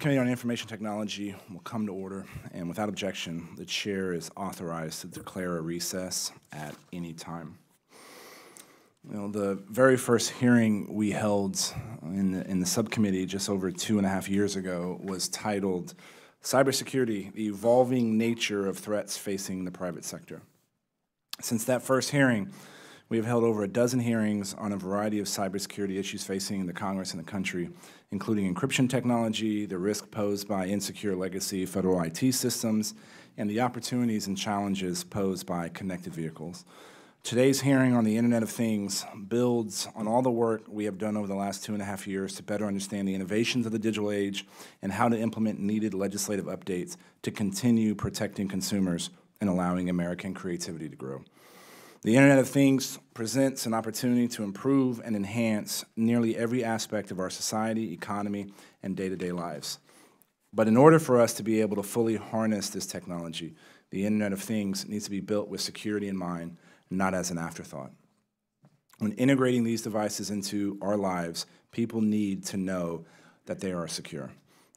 Subcommittee on Information Technology will come to order, and without objection, the chair is authorized to declare a recess at any time. The very first hearing we held in the subcommittee just over 2.5 years ago was titled Cybersecurity, the Evolving Nature of Threats Facing the Private Sector. Since that first hearing, we have held over a dozen hearings on a variety of cybersecurity issues facing the Congress and the country, including encryption technology, the risk posed by insecure legacy federal IT systems, and the opportunities and challenges posed by connected vehicles. Today's hearing on the Internet of Things builds on all the work we have done over the last 2.5 years to better understand the innovations of the digital age and how to implement needed legislative updates to continue protecting consumers and allowing American creativity to grow. The Internet of Things presents an opportunity to improve and enhance nearly every aspect of our society, economy, and day-to-day lives. But in order for us to be able to fully harness this technology, the Internet of Things needs to be built with security in mind, not as an afterthought. When integrating these devices into our lives, people need to know that they are secure.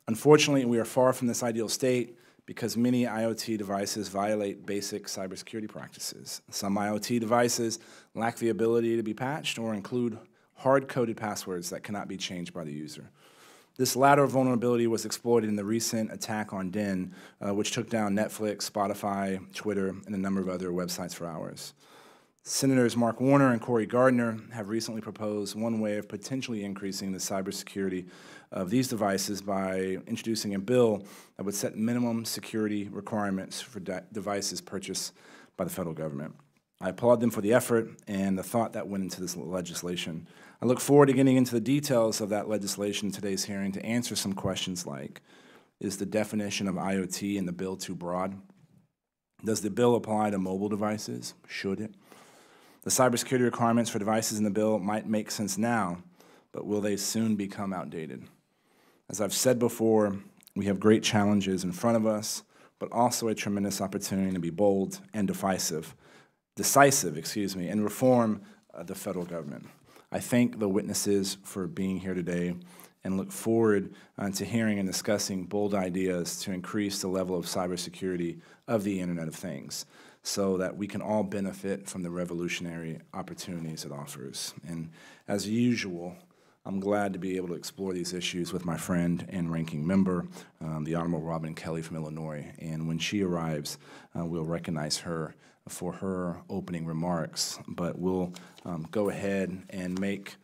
Unfortunately, we are far from this ideal state because many IoT devices violate basic cybersecurity practices. Some IoT devices lack the ability to be patched or include hard-coded passwords that cannot be changed by the user. This latter vulnerability was exploited in the recent attack on Den, which took down Netflix, Spotify, Twitter, and a number of other websites for hours. Senators Mark Warner and Cory Gardner have recently proposed one way of potentially increasing the cybersecurity of these devices by introducing a bill that would set minimum security requirements for devices purchased by the federal government. I applaud them for the effort and the thought that went into this legislation. I look forward to getting into the details of that legislation in today's hearing to answer some questions like, is the definition of IoT in the bill too broad? Does the bill apply to mobile devices? Should it? The cybersecurity requirements for devices in the bill might make sense now, but will they soon become outdated? As I've said before, we have great challenges in front of us, but also a tremendous opportunity to be bold and decisive, and reform the federal government. I thank the witnesses for being here today and look forward to hearing and discussing bold ideas to increase the level of cybersecurity of the Internet of Things, so that we can all benefit from the revolutionary opportunities it offers. And as usual, I'm glad to be able to explore these issues with my friend and ranking member, the Honorable Robin Kelly from Illinois. And when she arrives, we'll recognize her for her opening remarks. But we'll go ahead and make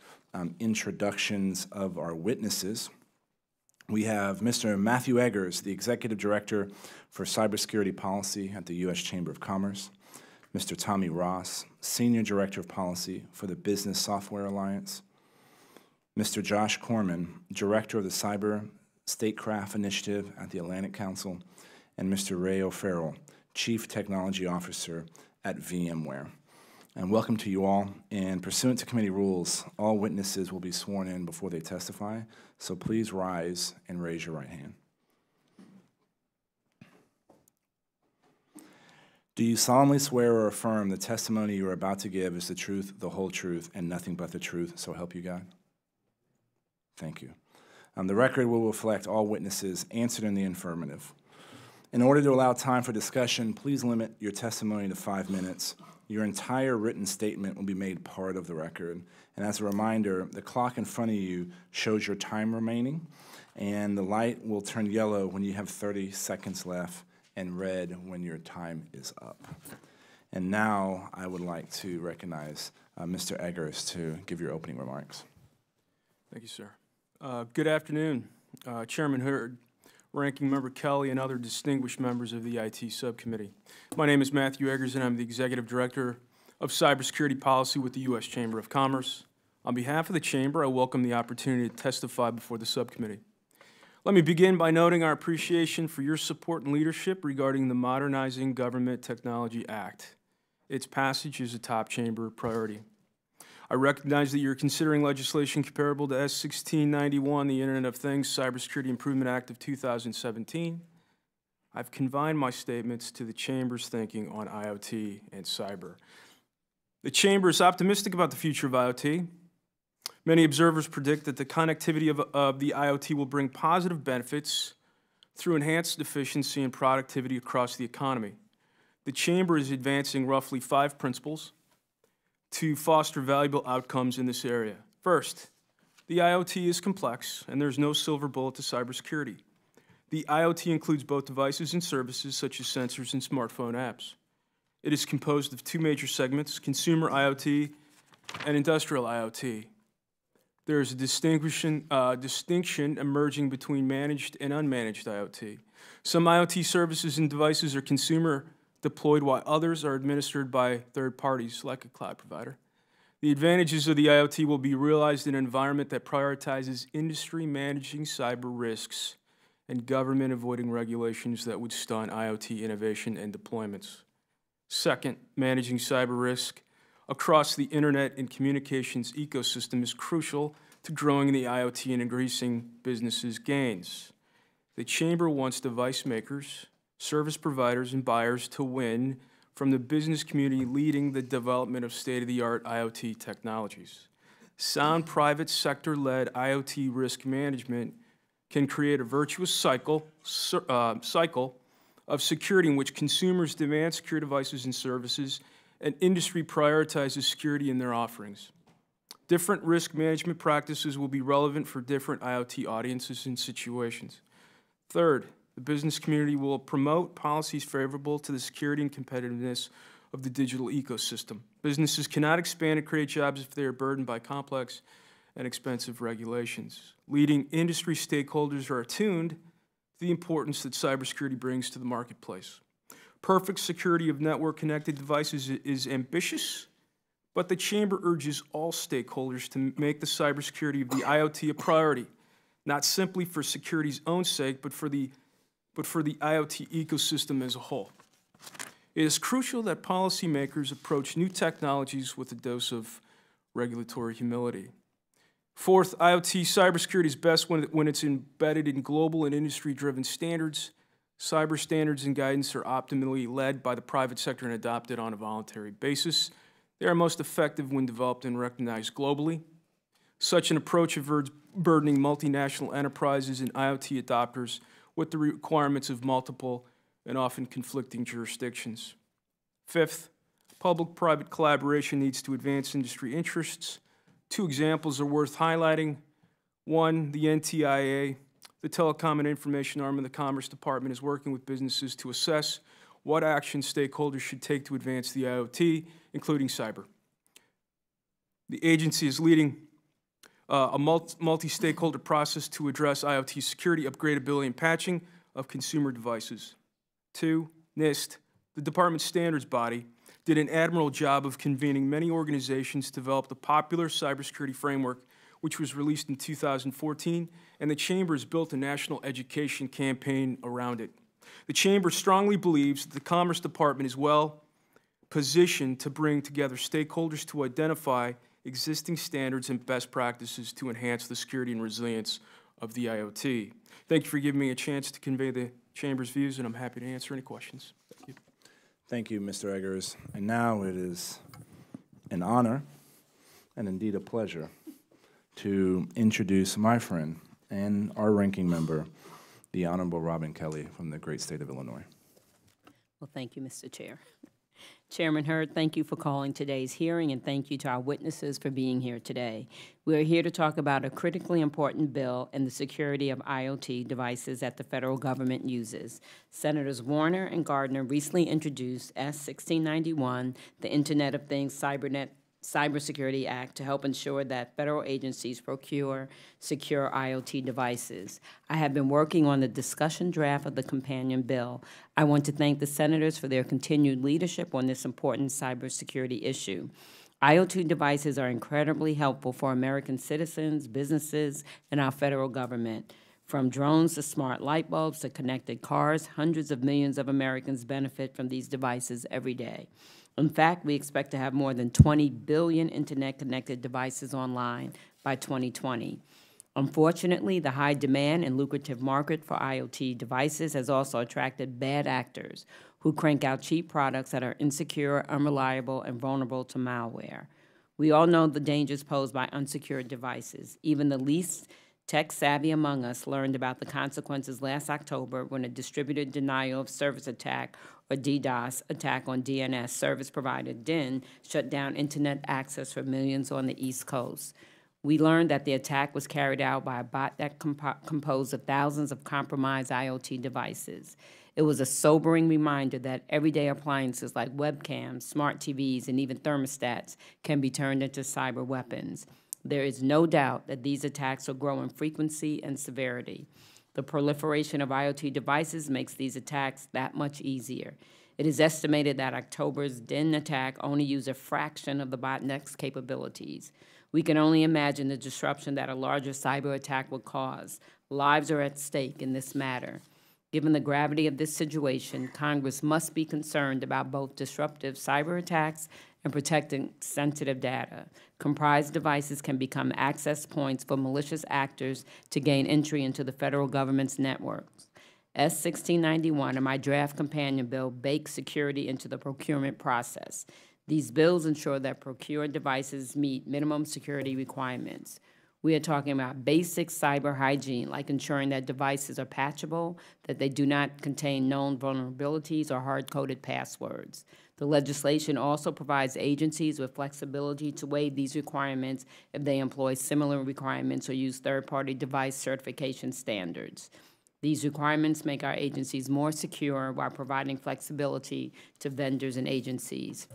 introductions of our witnesses. We have Mr. Matthew Eggers, the Executive Director for Cybersecurity Policy at the U.S. Chamber of Commerce, Mr. Tommy Ross, Senior Director of Policy for the Business Software Alliance, Mr. Josh Corman, Director of the Cyber Statecraft Initiative at the Atlantic Council, and Mr. Ray O'Farrell, Chief Technology Officer at VMware. And welcome to you all. And pursuant to committee rules, all witnesses will be sworn in before they testify, so please rise and raise your right hand. Do you solemnly swear or affirm the testimony you are about to give is the truth, the whole truth, and nothing but the truth, so help you God? Thank you. The record will reflect all witnesses answered in the affirmative. In order to allow time for discussion, please limit your testimony to 5 minutes. Your entire written statement will be made part of the record. And as a reminder, the clock in front of you shows your time remaining, and the light will turn yellow when you have 30 seconds left and red when your time is up. And now I would like to recognize Mr. Eggers to give your opening remarks. Thank you, sir. Good afternoon, Chairman Hurd, Ranking Member Kelly, and other distinguished members of the IT Subcommittee. My name is Matthew Eggers, and I'm the Executive Director of Cybersecurity Policy with the U.S. Chamber of Commerce. On behalf of the Chamber, I welcome the opportunity to testify before the Subcommittee. Let me begin by noting our appreciation for your support and leadership regarding the Modernizing Government Technology Act. Its passage is a top Chamber priority. I recognize that you're considering legislation comparable to S1691, the Internet of Things Cybersecurity Improvement Act of 2017. I've confined my statements to the Chamber's thinking on IoT and cyber. The Chamber is optimistic about the future of IoT. Many observers predict that the connectivity of the IoT will bring positive benefits through enhanced efficiency and productivity across the economy. The Chamber is advancing roughly 5 principles to foster valuable outcomes in this area. First, the IoT is complex, and there's no silver bullet to cybersecurity. The IoT includes both devices and services such as sensors and smartphone apps. It is composed of 2 major segments, consumer IoT and industrial IoT. There is a distinction emerging between managed and unmanaged IoT. Some IoT services and devices are consumer deployed, while others are administered by third parties, like a cloud provider. The advantages of the IoT will be realized in an environment that prioritizes industry managing cyber risks and government avoiding regulations that would stunt IoT innovation and deployments. Second, managing cyber risk across the internet and communications ecosystem is crucial to growing the IoT and increasing businesses' gains. The Chamber wants device makers, service providers, and buyers to win from the business community leading the development of state-of-the-art IoT technologies. Sound private sector-led IoT risk management can create a virtuous cycle of security in which consumers demand secure devices and services and industry prioritizes security in their offerings. Different risk management practices will be relevant for different IoT audiences and situations. Third, the business community will promote policies favorable to the security and competitiveness of the digital ecosystem. Businesses cannot expand and create jobs if they are burdened by complex and expensive regulations. Leading industry stakeholders are attuned to the importance that cybersecurity brings to the marketplace. Perfect security of network-connected devices is ambitious, but the Chamber urges all stakeholders to make the cybersecurity of the IoT a priority, not simply for security's own sake, but for the IoT ecosystem as a whole. It is crucial that policymakers approach new technologies with a dose of regulatory humility. Fourth, IoT cybersecurity is best when it's embedded in global and industry-driven standards. Cyber standards and guidance are optimally led by the private sector and adopted on a voluntary basis. They are most effective when developed and recognized globally. Such an approach averts burdening multinational enterprises and IoT adopters with the requirements of multiple and often conflicting jurisdictions. Fifth, public-private collaboration needs to advance industry interests. 2 examples are worth highlighting. One, the NTIA, the Telecom and Information Arm of the Commerce Department, is working with businesses to assess what action stakeholders should take to advance the IoT, including cyber. The agency is leading a multi-stakeholder process to address IoT security, upgradability, and patching of consumer devices. 2, NIST, the department's standards body, did an admirable job of convening many organizations to develop the popular cybersecurity framework, which was released in 2014, and the Chamber has built a national education campaign around it. The Chamber strongly believes that the Commerce Department is well positioned to bring together stakeholders to identify existing standards and best practices to enhance the security and resilience of the IoT. Thank you for giving me a chance to convey the Chamber's views, and I'm happy to answer any questions. Thank you. Thank you, Mr. Eggers. And now it is an honor and indeed a pleasure to introduce my friend and our ranking member, the Honorable Robin Kelly from the great state of Illinois. Well, thank you, Mr. Chair. Chairman Hurd, thank you for calling today's hearing, and thank you to our witnesses for being here today. We are here to talk about a critically important bill and the security of IoT devices that the federal government uses. Senators Warner and Gardner recently introduced S. 1691, the Internet of Things Cybersecurity Act, to help ensure that federal agencies procure secure IoT devices. I have been working on the discussion draft of the companion bill. I want to thank the senators for their continued leadership on this important cybersecurity issue. IoT devices are incredibly helpful for American citizens, businesses, and our federal government. From drones to smart light bulbs to connected cars, hundreds of millions of Americans benefit from these devices every day. In fact, we expect to have more than 20 billion Internet-connected devices online by 2020. Unfortunately, the high demand and lucrative market for IoT devices has also attracted bad actors who crank out cheap products that are insecure, unreliable, and vulnerable to malware. We all know the dangers posed by unsecured devices. Even the least tech-savvy among us learned about the consequences last October when a distributed denial of service attack, or DDoS, attack on DNS service provider DIN shut down internet access for millions on the East Coast. We learned that the attack was carried out by a bot that composed of thousands of compromised IoT devices. It was a sobering reminder that everyday appliances like webcams, smart TVs, and even thermostats can be turned into cyber weapons. There is no doubt that these attacks will grow in frequency and severity. The proliferation of IoT devices makes these attacks that much easier. It is estimated that October's DIN attack only used a fraction of the botnet's capabilities. We can only imagine the disruption that a larger cyber attack would cause. Lives are at stake in this matter. Given the gravity of this situation, Congress must be concerned about both disruptive cyber attacks and protecting sensitive data. Comprised devices can become access points for malicious actors to gain entry into the federal government's networks. S-1691 and my draft companion bill bake security into the procurement process. These bills ensure that procured devices meet minimum security requirements. We are talking about basic cyber hygiene, like ensuring that devices are patchable, that they do not contain known vulnerabilities or hard-coded passwords. The legislation also provides agencies with flexibility to waive these requirements if they employ similar requirements or use third-party device certification standards. These requirements make our agencies more secure while providing flexibility to vendors and agencies.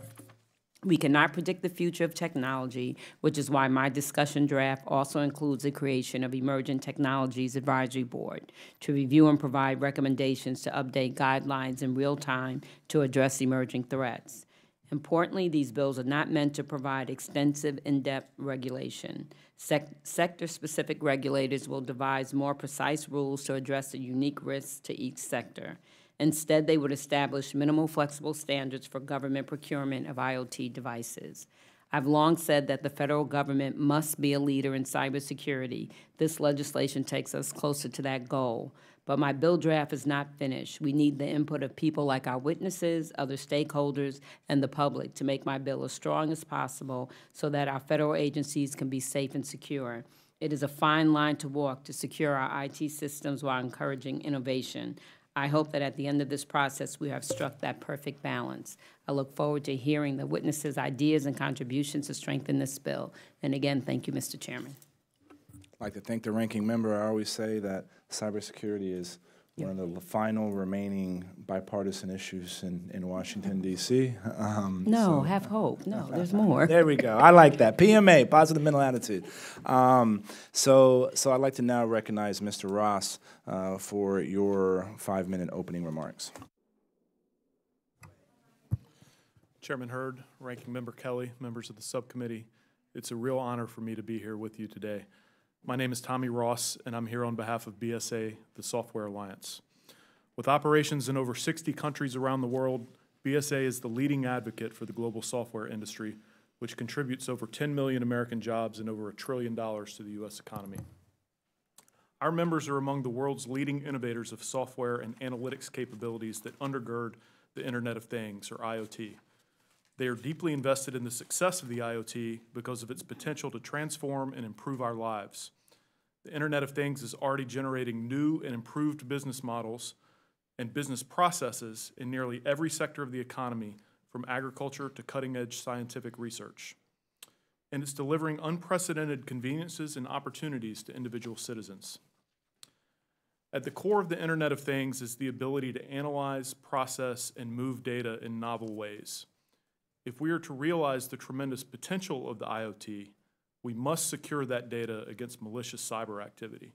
We cannot predict the future of technology, which is why my discussion draft also includes the creation of Emerging Technologies Advisory Board to review and provide recommendations to update guidelines in real time to address emerging threats. Importantly, these bills are not meant to provide extensive, in-depth regulation. Sector-specific regulators will devise more precise rules to address the unique risks to each sector. Instead, they would establish minimal flexible standards for government procurement of IoT devices. I've long said that the federal government must be a leader in cybersecurity. This legislation takes us closer to that goal. But my bill draft is not finished. We need the input of people like our witnesses, other stakeholders, and the public to make my bill as strong as possible so that our federal agencies can be safe and secure. It is a fine line to walk to secure our IT systems while encouraging innovation. I hope that at the end of this process, we have struck that perfect balance. I look forward to hearing the witnesses' ideas and contributions to strengthen this bill. And again, thank you, Mr. Chairman. I'd like to thank the ranking member. I always say that cybersecurity is one of the final remaining bipartisan issues in Washington, D.C. Have hope. No, there's more. There we go. I like that. PMA, positive mental attitude. So I'd like to now recognize Mr. Ross for your 5-minute opening remarks. Chairman Hurd, Ranking Member Kelly, members of the subcommittee, it's a real honor for me to be here with you today. My name is Tommy Ross, and I'm here on behalf of BSA, the Software Alliance. With operations in over 60 countries around the world, BSA is the leading advocate for the global software industry, which contributes over 10 million American jobs and over $1 trillion to the U.S. economy. Our members are among the world's leading innovators of software and analytics capabilities that undergird the Internet of Things, or IoT. They are deeply invested in the success of the IoT because of its potential to transform and improve our lives. The Internet of Things is already generating new and improved business models and business processes in nearly every sector of the economy, from agriculture to cutting-edge scientific research. And it's delivering unprecedented conveniences and opportunities to individual citizens. At the core of the Internet of Things is the ability to analyze, process, and move data in novel ways. If we are to realize the tremendous potential of the IoT, we must secure that data against malicious cyber activity.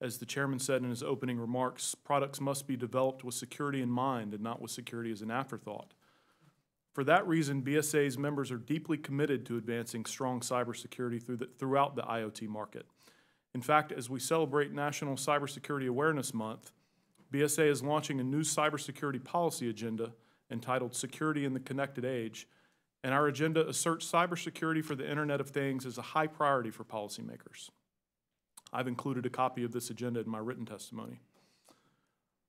As the chairman said in his opening remarks, products must be developed with security in mind and not with security as an afterthought. For that reason, BSA's members are deeply committed to advancing strong cybersecurity throughout the IoT market. In fact, as we celebrate National Cybersecurity Awareness Month, BSA is launching a new cybersecurity policy agenda entitled Security in the Connected Age, and our agenda asserts cybersecurity for the Internet of Things as a high priority for policymakers. I've included a copy of this agenda in my written testimony.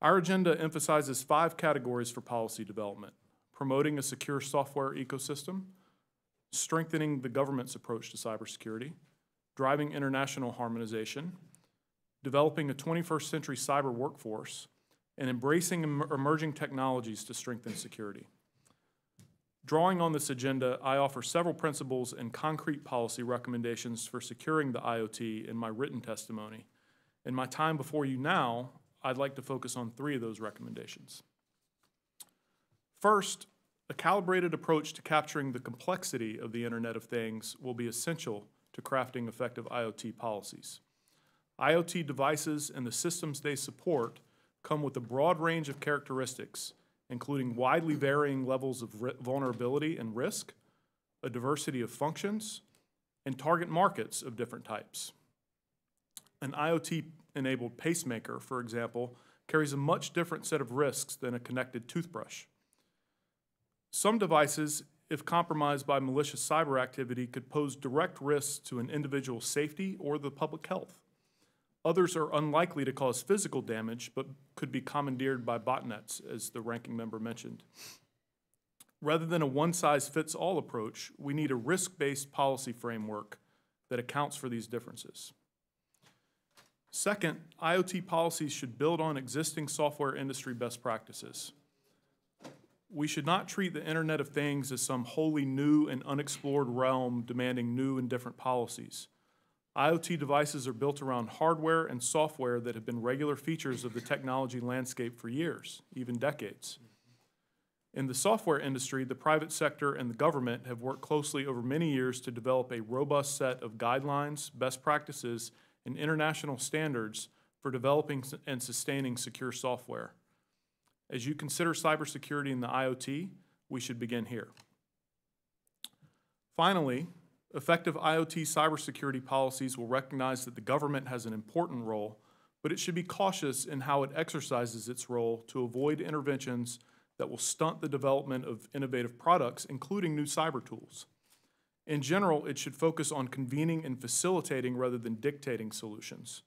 Our agenda emphasizes 5 categories for policy development: promoting a secure software ecosystem, strengthening the government's approach to cybersecurity, driving international harmonization, developing a 21st century cyber workforce, and embracing emerging technologies to strengthen security. Drawing on this agenda, I offer several principles and concrete policy recommendations for securing the IoT in my written testimony. In my time before you now, I'd like to focus on 3 of those recommendations. First, a calibrated approach to capturing the complexity of the Internet of Things will be essential to crafting effective IoT policies. IoT devices and the systems they support come with a broad range of characteristics, including widely varying levels of vulnerability and risk, a diversity of functions, and target markets of different types. An IoT-enabled pacemaker, for example, carries a much different set of risks than a connected toothbrush. Some devices, if compromised by malicious cyber activity, could pose direct risks to an individual's safety or the public health. Others are unlikely to cause physical damage, but could be commandeered by botnets, as the ranking member mentioned. Rather than a one-size-fits-all approach, we need a risk-based policy framework that accounts for these differences. Second, IoT policies should build on existing software industry best practices. We should not treat the Internet of Things as some wholly new and unexplored realm demanding new and different policies. IoT devices are built around hardware and software that have been regular features of the technology landscape for years, even decades. In the software industry, the private sector and the government have worked closely over many years to develop a robust set of guidelines, best practices, and international standards for developing and sustaining secure software. As you consider cybersecurity in the IoT, we should begin here. Finally, effective IoT cybersecurity policies will recognize that the government has an important role, but it should be cautious in how it exercises its role to avoid interventions that will stunt the development of innovative products, including new cyber tools. In general, it should focus on convening and facilitating rather than dictating solutions.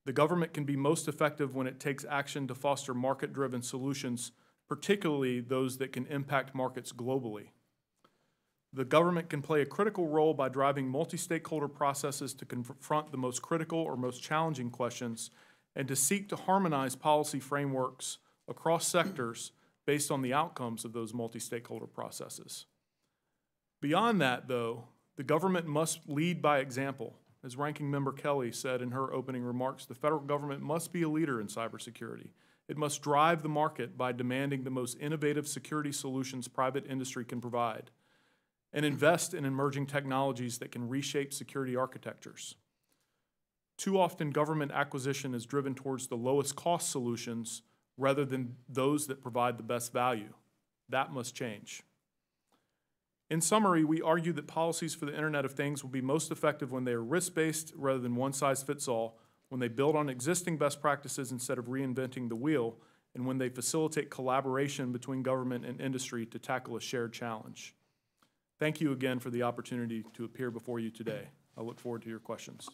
The government can be most effective when it takes action to foster market-driven solutions, particularly those that can impact markets globally. The government can play a critical role by driving multi-stakeholder processes to confront the most critical or most challenging questions and to seek to harmonize policy frameworks across sectors based on the outcomes of those multi-stakeholder processes. Beyond that, though, the government must lead by example. As Ranking Member Kelly said in her opening remarks, the federal government must be a leader in cybersecurity. It must drive the market by demanding the most innovative security solutions private industry can provide, and invest in emerging technologies that can reshape security architectures. Too often, government acquisition is driven towards the lowest cost solutions rather than those that provide the best value. That must change. In summary, we argue that policies for the Internet of Things will be most effective when they are risk-based rather than one-size-fits-all, when they build on existing best practices instead of reinventing the wheel, and when they facilitate collaboration between government and industry to tackle a shared challenge. Thank you again for the opportunity to appear before you today. I look forward to your questions.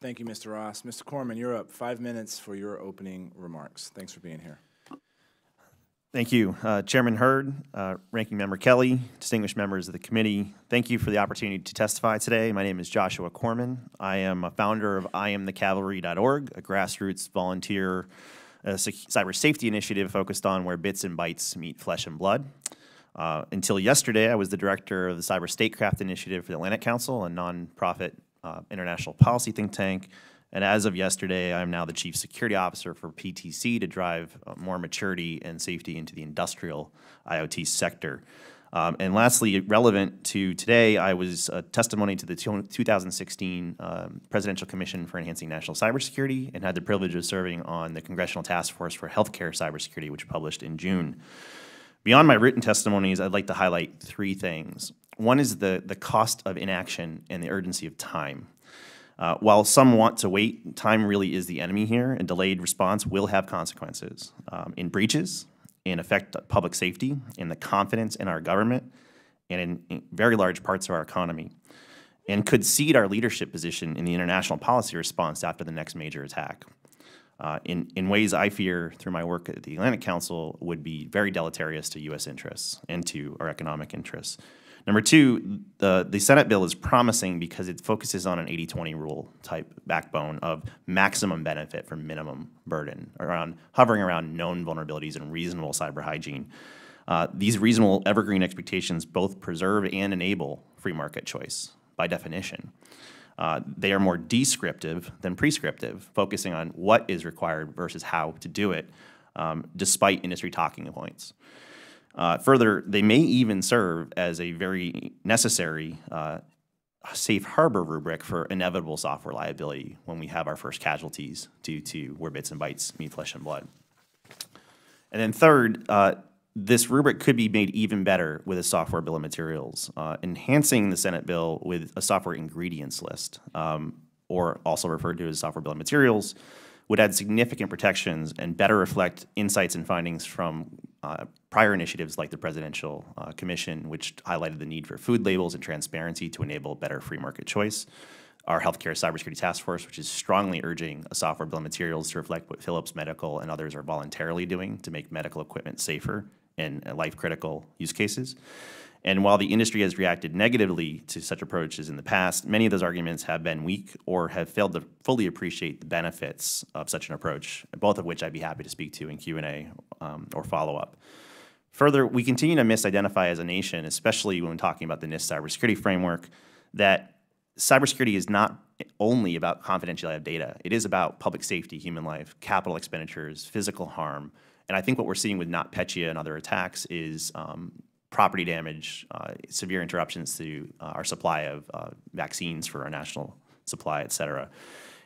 Thank you, Mr. Ross. Mr. Corman, you're up. 5 minutes for your opening remarks. Thanks for being here. Thank you. Chairman Hurd, Ranking Member Kelly, distinguished members of the committee, thank you for the opportunity to testify today. My name is Joshua Corman. I am a founder of IamTheCavalry.org, a grassroots volunteer cyber safety initiative focused on where bits and bytes meet flesh and blood. Until yesterday, I was the director of the Cyber Statecraft Initiative for the Atlantic Council, a nonprofit international policy think tank. And as of yesterday, I'm now the Chief Security Officer for PTC to drive more maturity and safety into the industrial IoT sector. And lastly, relevant to today, I was testimony to the 2016 Presidential Commission for Enhancing National Cybersecurity and had the privilege of serving on the Congressional Task Force for Healthcare Cybersecurity, which published in June. Beyond my written testimonies, I'd like to highlight 3 things. One is the cost of inaction and the urgency of time. While some want to wait, time really is the enemy here, and delayed response will have consequences in breaches, in affect public safety, in the confidence in our government, and in very large parts of our economy, and could cede our leadership position in the international policy response after the next major attack. In ways I fear through my work at the Atlantic Council would be very deleterious to U.S. interests and to our economic interests. Number two, the Senate bill is promising because it focuses on an 80-20 rule type backbone of maximum benefit from minimum burden, hovering around known vulnerabilities and reasonable cyber hygiene. These reasonable evergreen expectations both preserve and enable free market choice by definition. They are more descriptive than prescriptive, focusing on what is required versus how to do it, despite industry talking points. Further, they may even serve as a very necessary safe harbor rubric for inevitable software liability when we have our first casualties due to where bits and bytes meet flesh and blood. And then third, this rubric could be made even better with a software bill of materials, enhancing the Senate bill with a software ingredients list, or also referred to as software bill of materials, would add significant protections and better reflect insights and findings from prior initiatives like the Presidential Commission, which highlighted the need for food labels and transparency to enable better free market choice. Our Healthcare Cybersecurity Task Force, which is strongly urging a software bill of materials to reflect what Philips Medical and others are voluntarily doing to make medical equipment safer in life-critical use cases. And while the industry has reacted negatively to such approaches in the past, many of those arguments have been weak or have failed to fully appreciate the benefits of such an approach, both of which I'd be happy to speak to in Q&A or follow-up. Further, we continue to misidentify as a nation, especially when talking about the NIST cybersecurity framework, that cybersecurity is not only about confidentiality of data. It is about public safety, human life, capital expenditures, physical harm. And I think what we're seeing with NotPetya and other attacks is property damage, severe interruptions to our supply of vaccines for our national supply, et cetera.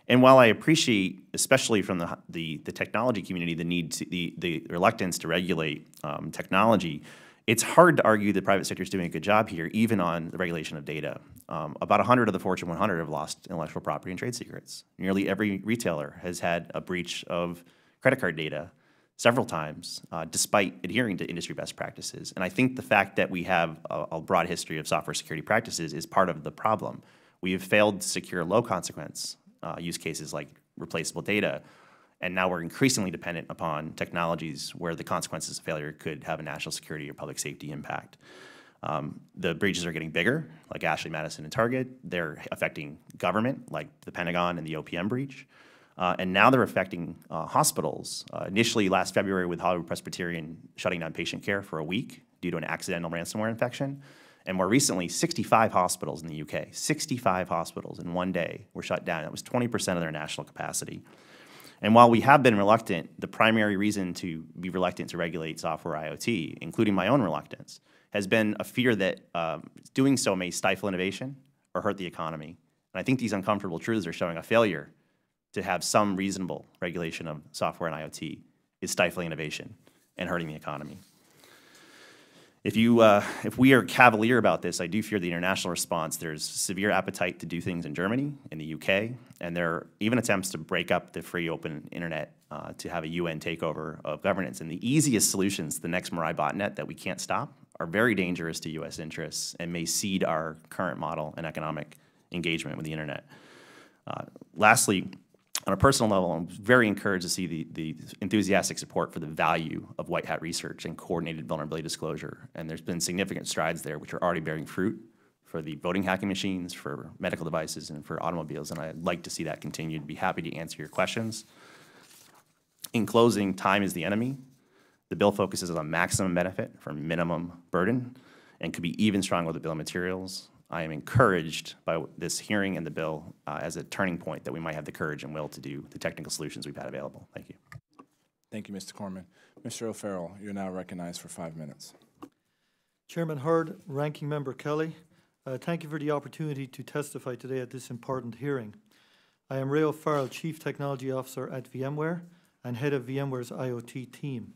And while I appreciate, especially from the technology community, the reluctance to regulate technology, it's hard to argue the private sector is doing a good job here, even on the regulation of data. About 100 of the Fortune 100 have lost intellectual property and trade secrets. Nearly every retailer has had a breach of credit card data several times, despite adhering to industry best practices. And I think the fact that we have a broad history of software security practices is part of the problem. We have failed to secure low consequence use cases like replaceable data, and now we're increasingly dependent upon technologies where the consequences of failure could have a national security or public safety impact. The breaches are getting bigger, like Ashley Madison and Target. They're affecting government, like the Pentagon and the OPM breach. And now they're affecting hospitals. Initially last February with Hollywood Presbyterian shutting down patient care for a week due to an accidental ransomware infection. And more recently, 65 hospitals in the UK, 65 hospitals in one day were shut down. That was 20% of their national capacity. And while we have been reluctant, the primary reason to be reluctant to regulate software IoT, including my own reluctance, has been a fear that doing so may stifle innovation or hurt the economy. And I think these uncomfortable truths are showing a failure to have some reasonable regulation of software and IoT is stifling innovation and hurting the economy. If we are cavalier about this, I do fear the international response. There's severe appetite to do things in Germany, in the UK, and there are even attempts to break up the free open internet to have a UN takeover of governance. And the easiest solutions, the next Mirai botnet that we can't stop, are very dangerous to US interests and may cede our current model and economic engagement with the internet. Lastly, on a personal level, I'm very encouraged to see the enthusiastic support for the value of white hat research and coordinated vulnerability disclosure. And there's been significant strides there which are already bearing fruit for the voting hacking machines, for medical devices, and for automobiles. And I'd like to see that continue. Be happy to answer your questions. In closing, time is the enemy. The bill focuses on maximum benefit for minimum burden and could be even stronger with the bill of materials. I am encouraged by this hearing and the bill as a turning point that we might have the courage and will to do the technical solutions we've had available. Thank you. Thank you, Mr. Corman. Mr. O'Farrell, you're now recognized for 5 minutes. Chairman Hurd, Ranking Member Kelly, thank you for the opportunity to testify today at this important hearing. I am Ray O'Farrell, Chief Technology Officer at VMware and head of VMware's IoT team.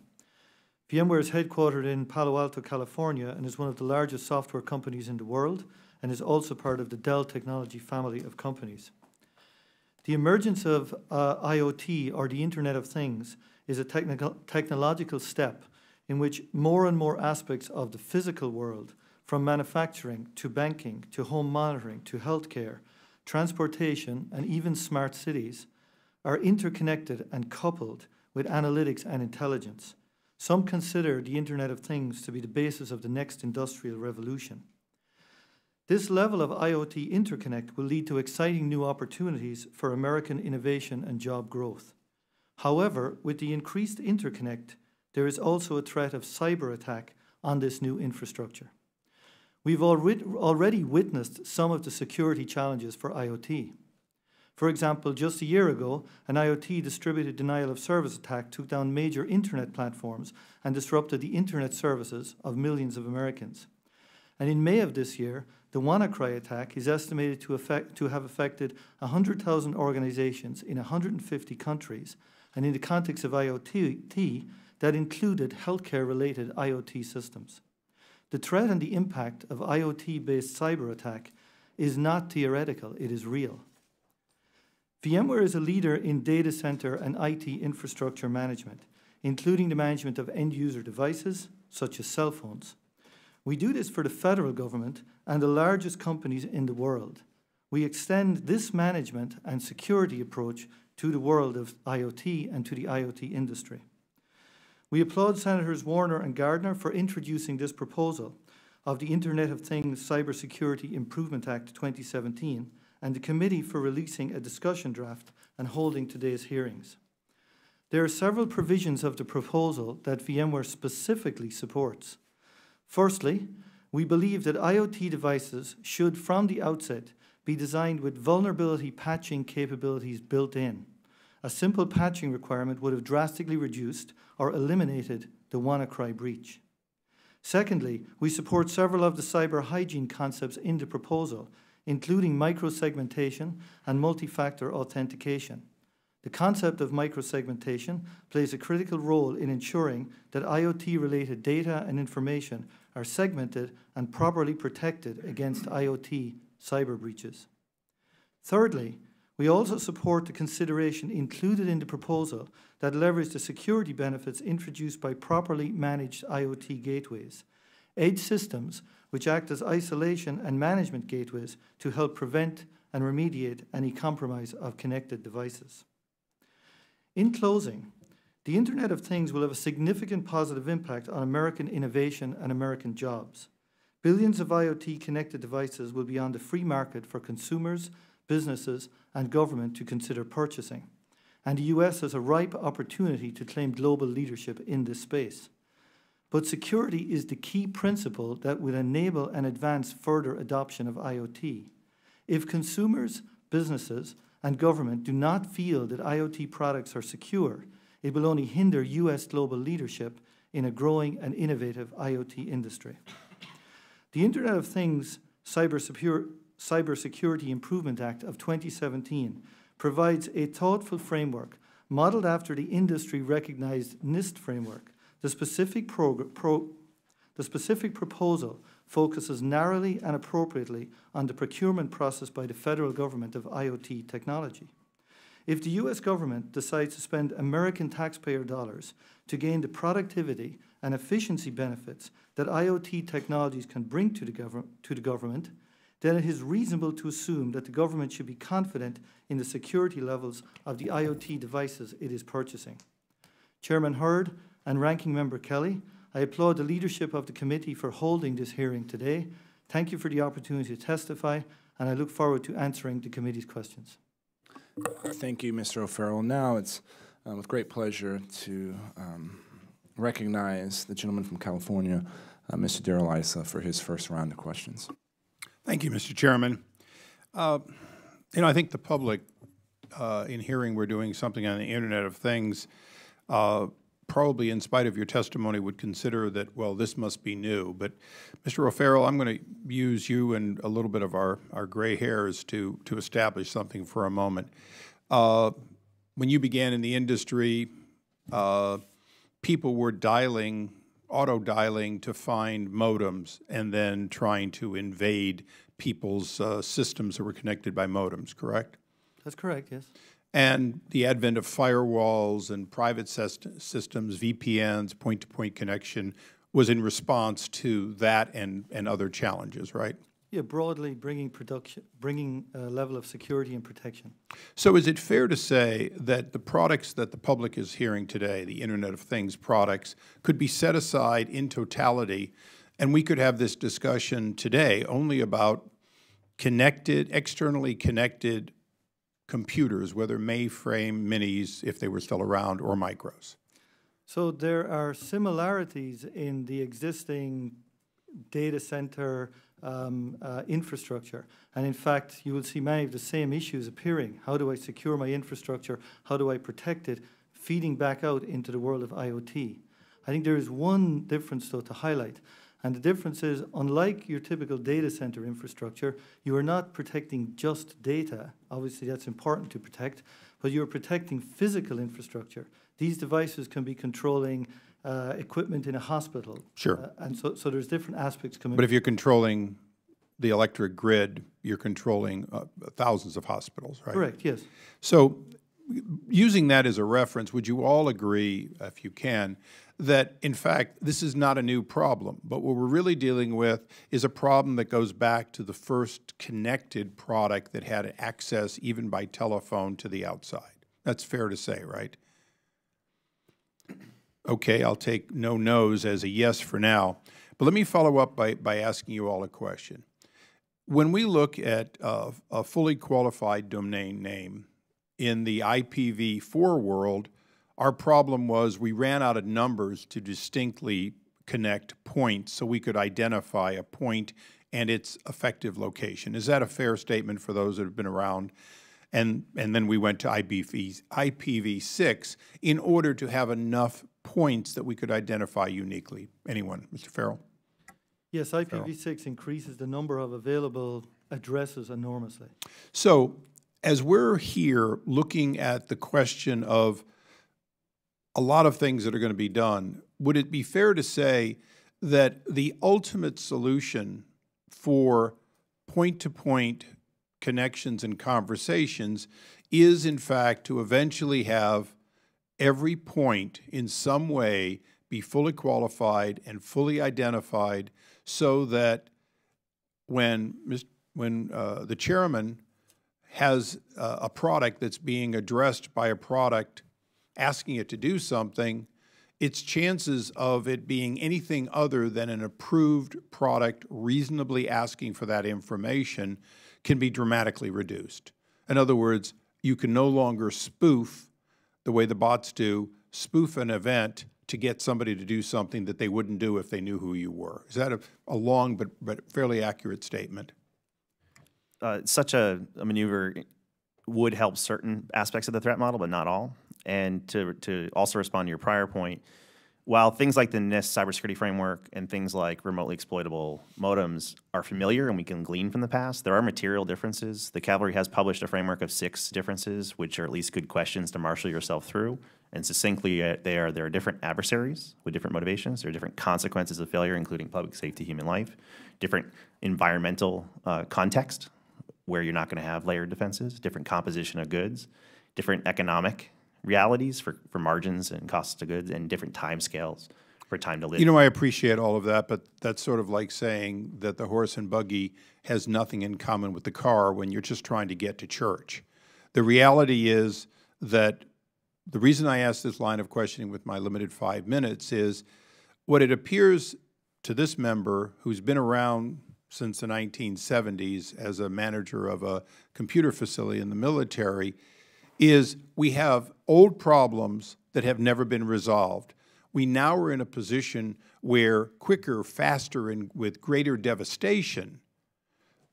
VMware is headquartered in Palo Alto, California, and is one of the largest software companies in the world, and is also part of the Dell technology family of companies. The emergence of IoT, or the Internet of Things, is a technological step in which more and more aspects of the physical world, from manufacturing to banking to home monitoring to healthcare, transportation, and even smart cities, are interconnected and coupled with analytics and intelligence. Some consider the Internet of Things to be the basis of the next industrial revolution. This level of IoT interconnect will lead to exciting new opportunities for American innovation and job growth. However, with the increased interconnect, there is also a threat of cyber attack on this new infrastructure. We've already witnessed some of the security challenges for IoT. For example, just a year ago, an IoT distributed denial of service attack took down major internet platforms and disrupted the internet services of millions of Americans. And in May of this year, the WannaCry attack is estimated to have affected 100,000 organizations in 150 countries, and in the context of IoT, that included healthcare-related IoT systems. The threat and the impact of IoT-based cyber attack is not theoretical, it is real. VMware is a leader in data center and IT infrastructure management, including the management of end-user devices, such as cell phones. We do this for the federal government and the largest companies in the world. We extend this management and security approach to the world of IoT and to the IoT industry. We applaud Senators Warner and Gardner for introducing this proposal of the Internet of Things Cybersecurity Improvement Act 2017 and the committee for releasing a discussion draft and holding today's hearings. There are several provisions of the proposal that VMware specifically supports. Firstly, we believe that IoT devices should, from the outset, be designed with vulnerability patching capabilities built in. A simple patching requirement would have drastically reduced or eliminated the WannaCry breach. Secondly, we support several of the cyber hygiene concepts in the proposal, including microsegmentation and multi-factor authentication. The concept of microsegmentation plays a critical role in ensuring that IoT-related data and information are segmented and properly protected against IoT cyber breaches. Thirdly, we also support the consideration included in the proposal that leverage the security benefits introduced by properly managed IoT gateways, edge systems which act as isolation and management gateways to help prevent and remediate any compromise of connected devices. In closing, the Internet of Things will have a significant positive impact on American innovation and American jobs. Billions of IoT-connected devices will be on the free market for consumers, businesses, and government to consider purchasing. And the US has a ripe opportunity to claim global leadership in this space. But security is the key principle that will enable and advance further adoption of IoT. If consumers, businesses, and government do not feel that IoT products are secure, it will only hinder US global leadership in a growing and innovative IoT industry. The Internet of Things Cybersecurity Improvement Act of 2017 provides a thoughtful framework modeled after the industry-recognized NIST framework. The specific proposal focuses narrowly and appropriately on the procurement process by the federal government of IoT technology. If the US government decides to spend American taxpayer dollars to gain the productivity and efficiency benefits that IoT technologies can bring to the government, then it is reasonable to assume that the government should be confident in the security levels of the IoT devices it is purchasing. Chairman Hurd and Ranking Member Kelly, I applaud the leadership of the committee for holding this hearing today. Thank you for the opportunity to testify, and I look forward to answering the committee's questions. Thank you, Mr. O'Farrell. Now it's with great pleasure to recognize the gentleman from California, Mr. Darrell Issa, for his first round of questions. Thank you, Mr. Chairman. I think the public, in hearing we're doing something on the Internet of Things, probably in spite of your testimony would consider that, well, this must be new. But Mr. O'Farrell, I'm going to use you and a little bit of our gray hairs to establish something for a moment. When you began in the industry, people were auto-dialing to find modems and then trying to invade people's systems that were connected by modems, correct? That's correct, yes. And the advent of firewalls and private systems, VPNs, point-to-point connection, was in response to that and other challenges, right? Yeah, broadly bringing a level of security and protection. So is it fair to say that the products that the public is hearing today, the Internet of Things products, could be set aside in totality, and we could have this discussion today only about externally connected computers, whether mainframe, minis, if they were still around, or micros? So there are similarities in the existing data center infrastructure. And in fact, you will see many of the same issues appearing. How do I secure my infrastructure? How do I protect it? Feeding back out into the world of IoT. I think there is one difference, though, to highlight. And the difference is, unlike your typical data center infrastructure, you are not protecting just data. Obviously, that's important to protect, but you're protecting physical infrastructure. These devices can be controlling equipment in a hospital. Sure. And so there's different aspects coming. But if you're controlling the electric grid, you're controlling thousands of hospitals, right? Correct, yes. So using that as a reference, would you all agree, if you can, that in fact this is not a new problem, but what we're really dealing with is a problem that goes back to the first connected product that had access even by telephone to the outside? That's fair to say, right? Okay, I'll take no no's as a yes for now. But let me follow up by asking you all a question. When we look at a fully qualified domain name in the IPv4 world, our problem was we ran out of numbers to distinctly connect points so we could identify a point and its effective location. Is that a fair statement for those that have been around? And then we went to IPv6 in order to have enough points that we could identify uniquely. Anyone? Mr. Farrell? Yes, IPv6 increases the number of available addresses enormously. So as we're here looking at the question of a lot of things that are going to be done, would it be fair to say that the ultimate solution for point-to-point connections and conversations is, in fact, to eventually have every point in some way be fully qualified and fully identified so that when the chairman has a product that's being addressed by a product asking it to do something, its chances of it being anything other than an approved product reasonably asking for that information can be dramatically reduced. In other words, you can no longer spoof, the way the bots do, spoof an event to get somebody to do something that they wouldn't do if they knew who you were. Is that a long but fairly accurate statement? Such a maneuver would help certain aspects of the threat model, but not all. And to also respond to your prior point, while things like the NIST cybersecurity framework and things like remotely exploitable modems are familiar and we can glean from the past, there are material differences. The Cavalry has published a framework of 6 differences, which are at least good questions to marshal yourself through. And succinctly, there are different adversaries with different motivations. There are different consequences of failure, including public safety, human life, different environmental context, where you're not going to have layered defenses, different composition of goods, different economic realities for margins and costs of goods, and different time scales for time to live. You know, I appreciate all of that, but that's sort of like saying that the horse and buggy has nothing in common with the car when you're just trying to get to church. The reality is that the reason I asked this line of questioning with my limited 5 minutes is what it appears to this member who's been around since the 1970s as a manager of a computer facility in the military is we have old problems that have never been resolved. We now are in a position where quicker, faster, and with greater devastation,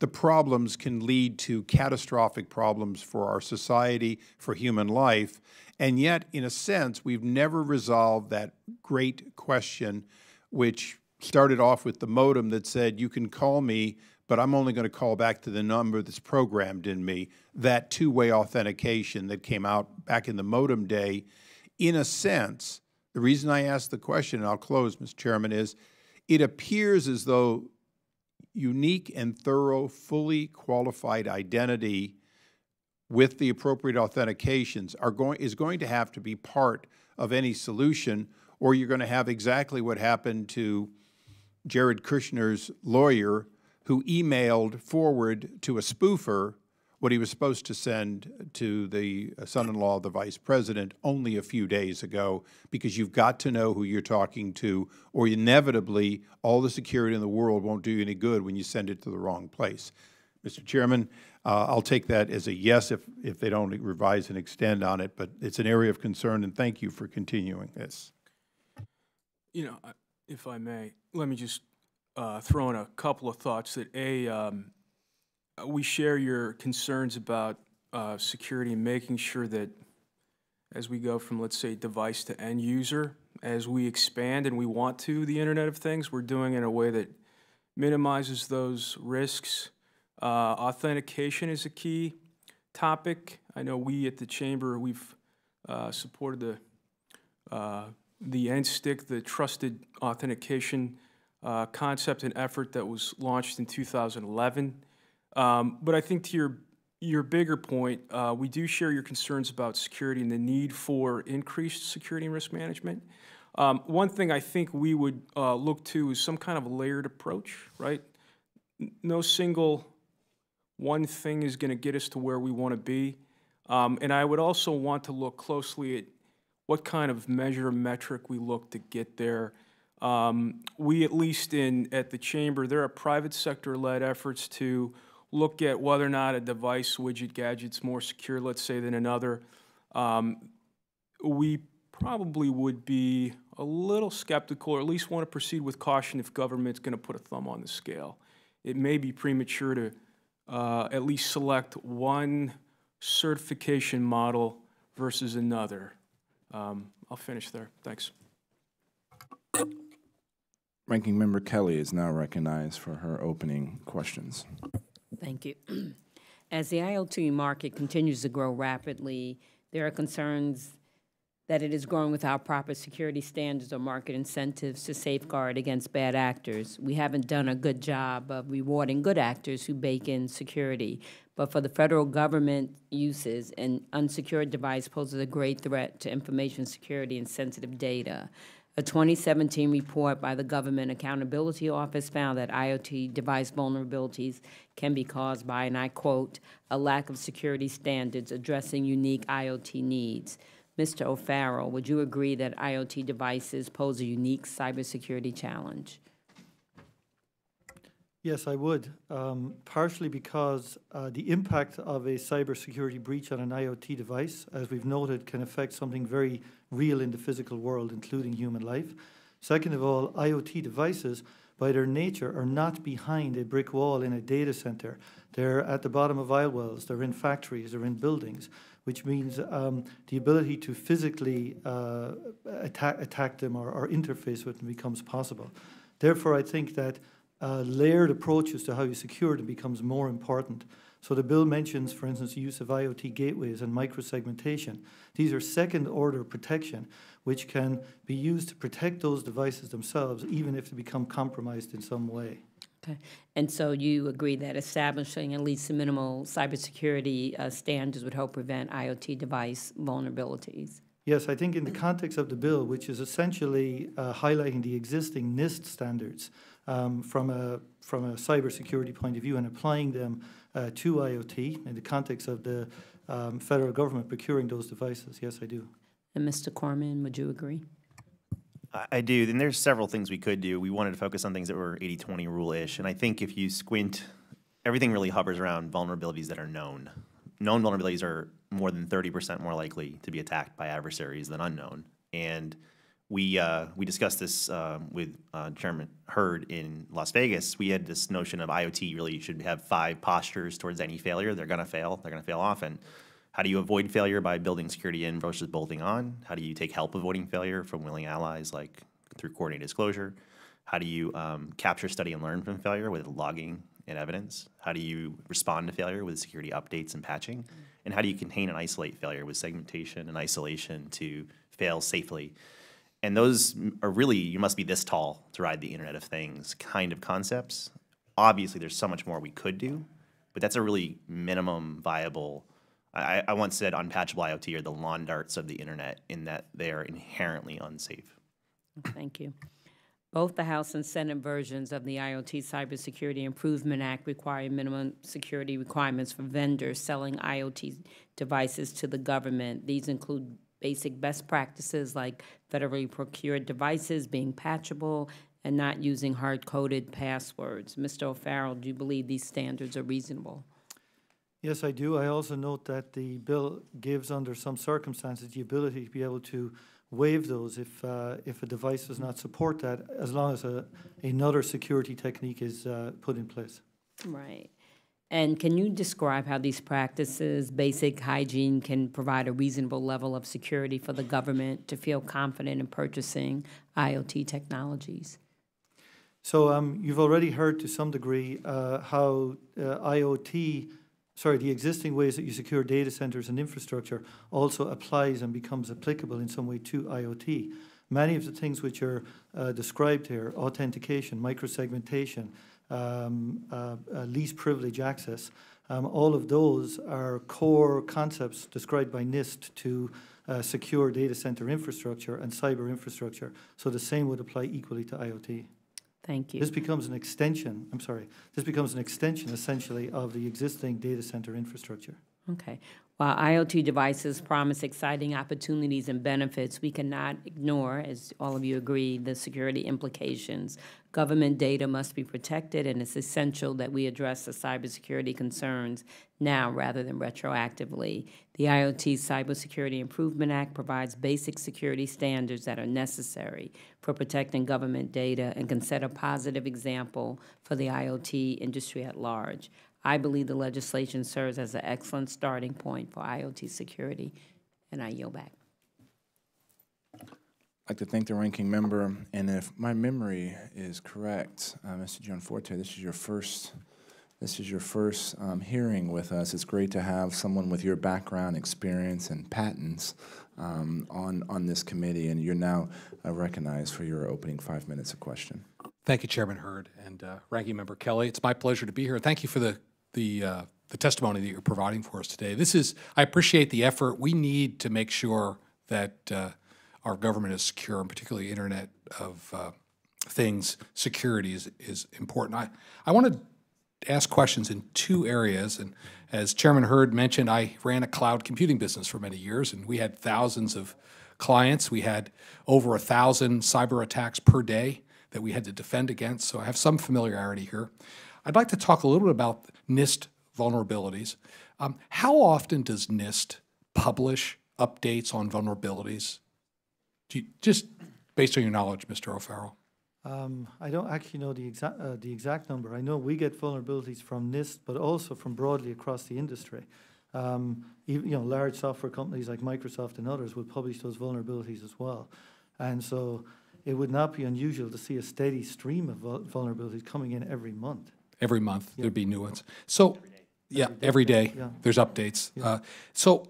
the problems can lead to catastrophic problems for our society, for human life, and yet, in a sense, we've never resolved that great question, which started off with the modem that said, you can call me, but I'm only going to call back to the number that's programmed in me. That two-way authentication that came out back in the modem day, in a sense, the reason I asked the question, and I'll close, Mr. Chairman, is it appears as though unique and thorough, fully qualified identity with the appropriate authentications is going to have to be part of any solution, or you're going to have exactly what happened to Jared Kushner's lawyer, who emailed forward to a spoofer what he was supposed to send to the son-in-law of the vice president only a few days ago, because you've got to know who you're talking to, or inevitably all the security in the world won't do you any good when you send it to the wrong place. Mr. Chairman, I'll take that as a yes if they don't revise and extend on it, but it's an area of concern, and thank you for continuing this. You know, if I may, let me just throw in a couple of thoughts that, we share your concerns about security and making sure that as we go from, let's say, device to end user, as we expand and we want to the Internet of Things, we're doing it in a way that minimizes those risks. Authentication is a key topic. I know we at the Chamber, we've supported the NSTIC, the Trusted Authentication concept and effort that was launched in 2011. But I think to your bigger point, we do share your concerns about security and the need for increased security and risk management. One thing I think we would look to is some kind of a layered approach, right? No single one thing is going to get us to where we want to be. And I would also want to look closely at what kind of metric we look to get there. We, at least at the Chamber, there are private sector-led efforts to look at whether or not a device, widget, gadget's more secure, let's say, than another. We probably would be a little skeptical, or at least want to proceed with caution if government's going to put a thumb on the scale. It may be premature to at least select one certification model versus another. I'll finish there. Thanks. Ranking Member Kelly is now recognized for her opening questions. Thank you. As the IoT market continues to grow rapidly, there are concerns that it is growing without proper security standards or market incentives to safeguard against bad actors. We haven't done a good job of rewarding good actors who bake in security. But for the federal government uses, an unsecured device poses a great threat to information security and sensitive data. A 2017 report by the Government Accountability Office found that IoT device vulnerabilities can be caused by, and I quote, a lack of security standards addressing unique IoT needs. Mr. O'Farrell, would you agree that IoT devices pose a unique cybersecurity challenge? Yes, I would, partially because the impact of a cybersecurity breach on an IoT device, as we've noted, can affect something very real in the physical world, including human life. Second of all, IoT devices, by their nature, are not behind a brick wall in a data center. They're at the bottom of aisle wells, they're in factories, they're in buildings, which means the ability to physically attack them or interface with them becomes possible. Therefore, I think that layered approaches to how you secure them becomes more important. So the bill mentions, for instance, the use of IoT gateways and microsegmentation. These are second-order protection, which can be used to protect those devices themselves, even if they become compromised in some way. Okay. And so you agree that establishing at least some minimal cybersecurity standards would help prevent IoT device vulnerabilities? Yes, I think in the context of the bill, which is essentially highlighting the existing NIST standards from a cybersecurity point of view and applying them to IoT in the context of the federal government procuring those devices, yes, I do. And Mr. Corman, would you agree? I do, and there's several things we could do. We wanted to focus on things that were 80-20 rule-ish, and I think if you squint, everything really hovers around vulnerabilities that are known. Known vulnerabilities are more than 30% more likely to be attacked by adversaries than unknown. And we discussed this with Chairman Hurd in Las Vegas. We had this notion of IoT really should have 5 postures towards any failure. They're going to fail. They're going to fail often. How do you avoid failure by building security in versus bolting on? How do you take help avoiding failure from willing allies like through coordinated disclosure? How do you capture, study, and learn from failure with logging and evidence? How do you respond to failure with security updates and patching? And how do you contain and isolate failure with segmentation and isolation to fail safely? And those are really, you must be this tall to ride the Internet of Things kind of concepts. Obviously, there's so much more we could do, but that's a really minimum viable. I once said unpatchable IoT are the lawn darts of the Internet in that they are inherently unsafe. Thank you. Both the House and Senate versions of the IoT Cybersecurity Improvement Act require minimum security requirements for vendors selling IoT devices to the government. These include basic best practices like federally procured devices being patchable and not using hard-coded passwords. Mr. O'Farrell, do you believe these standards are reasonable? Yes, I do. I also note that the bill gives, under some circumstances, the ability to be able to waive those if a device does not support that, as long as another security technique is put in place. Right. And can you describe how these practices, basic hygiene, can provide a reasonable level of security for the government to feel confident in purchasing IoT technologies? So you've already heard to some degree how the existing ways that you secure data centers and infrastructure also applies and becomes applicable in some way to IoT. Many of the things which are described here, authentication, microsegmentation, least privilege access, all of those are core concepts described by NIST to secure data center infrastructure and cyber infrastructure. So the same would apply equally to IoT. Thank you. This becomes an extension, essentially of the existing data center infrastructure. Okay. While IoT devices promise exciting opportunities and benefits, we cannot ignore, as all of you agree, the security implications. Government data must be protected, and it's essential that we address the cybersecurity concerns now rather than retroactively. The IoT Cybersecurity Improvement Act provides basic security standards that are necessary for protecting government data and can set a positive example for the IoT industry at large. I believe the legislation serves as an excellent starting point for IoT security, and I yield back. I'd like to thank the ranking member, and if my memory is correct, Mr. Gianforte, this is your first hearing with us. It's great to have someone with your background, experience, and patents on this committee, and you're now recognized for your opening 5 minutes of question. Thank you, Chairman Hurd and Ranking Member Kelly. It's my pleasure to be here. Thank you for the testimony that you're providing for us today. I appreciate the effort. We need to make sure that our government is secure, and particularly Internet of Things security is important. I want to ask questions in two areas, and as Chairman Hurd mentioned, I ran a cloud computing business for many years, and we had thousands of clients. We had over 1,000 cyber attacks per day that we had to defend against, so I have some familiarity here. I'd like to talk a little bit about NIST vulnerabilities. How often does NIST publish updates on vulnerabilities? Just based on your knowledge, Mr. O'Farrell. I don't actually know the exact number. I know we get vulnerabilities from NIST, but also from broadly across the industry. Even, large software companies like Microsoft and others will publish those vulnerabilities as well. And so it would not be unusual to see a steady stream of vulnerabilities coming in every month. Every month, there'd be new ones. So, every day there's updates. Yeah. So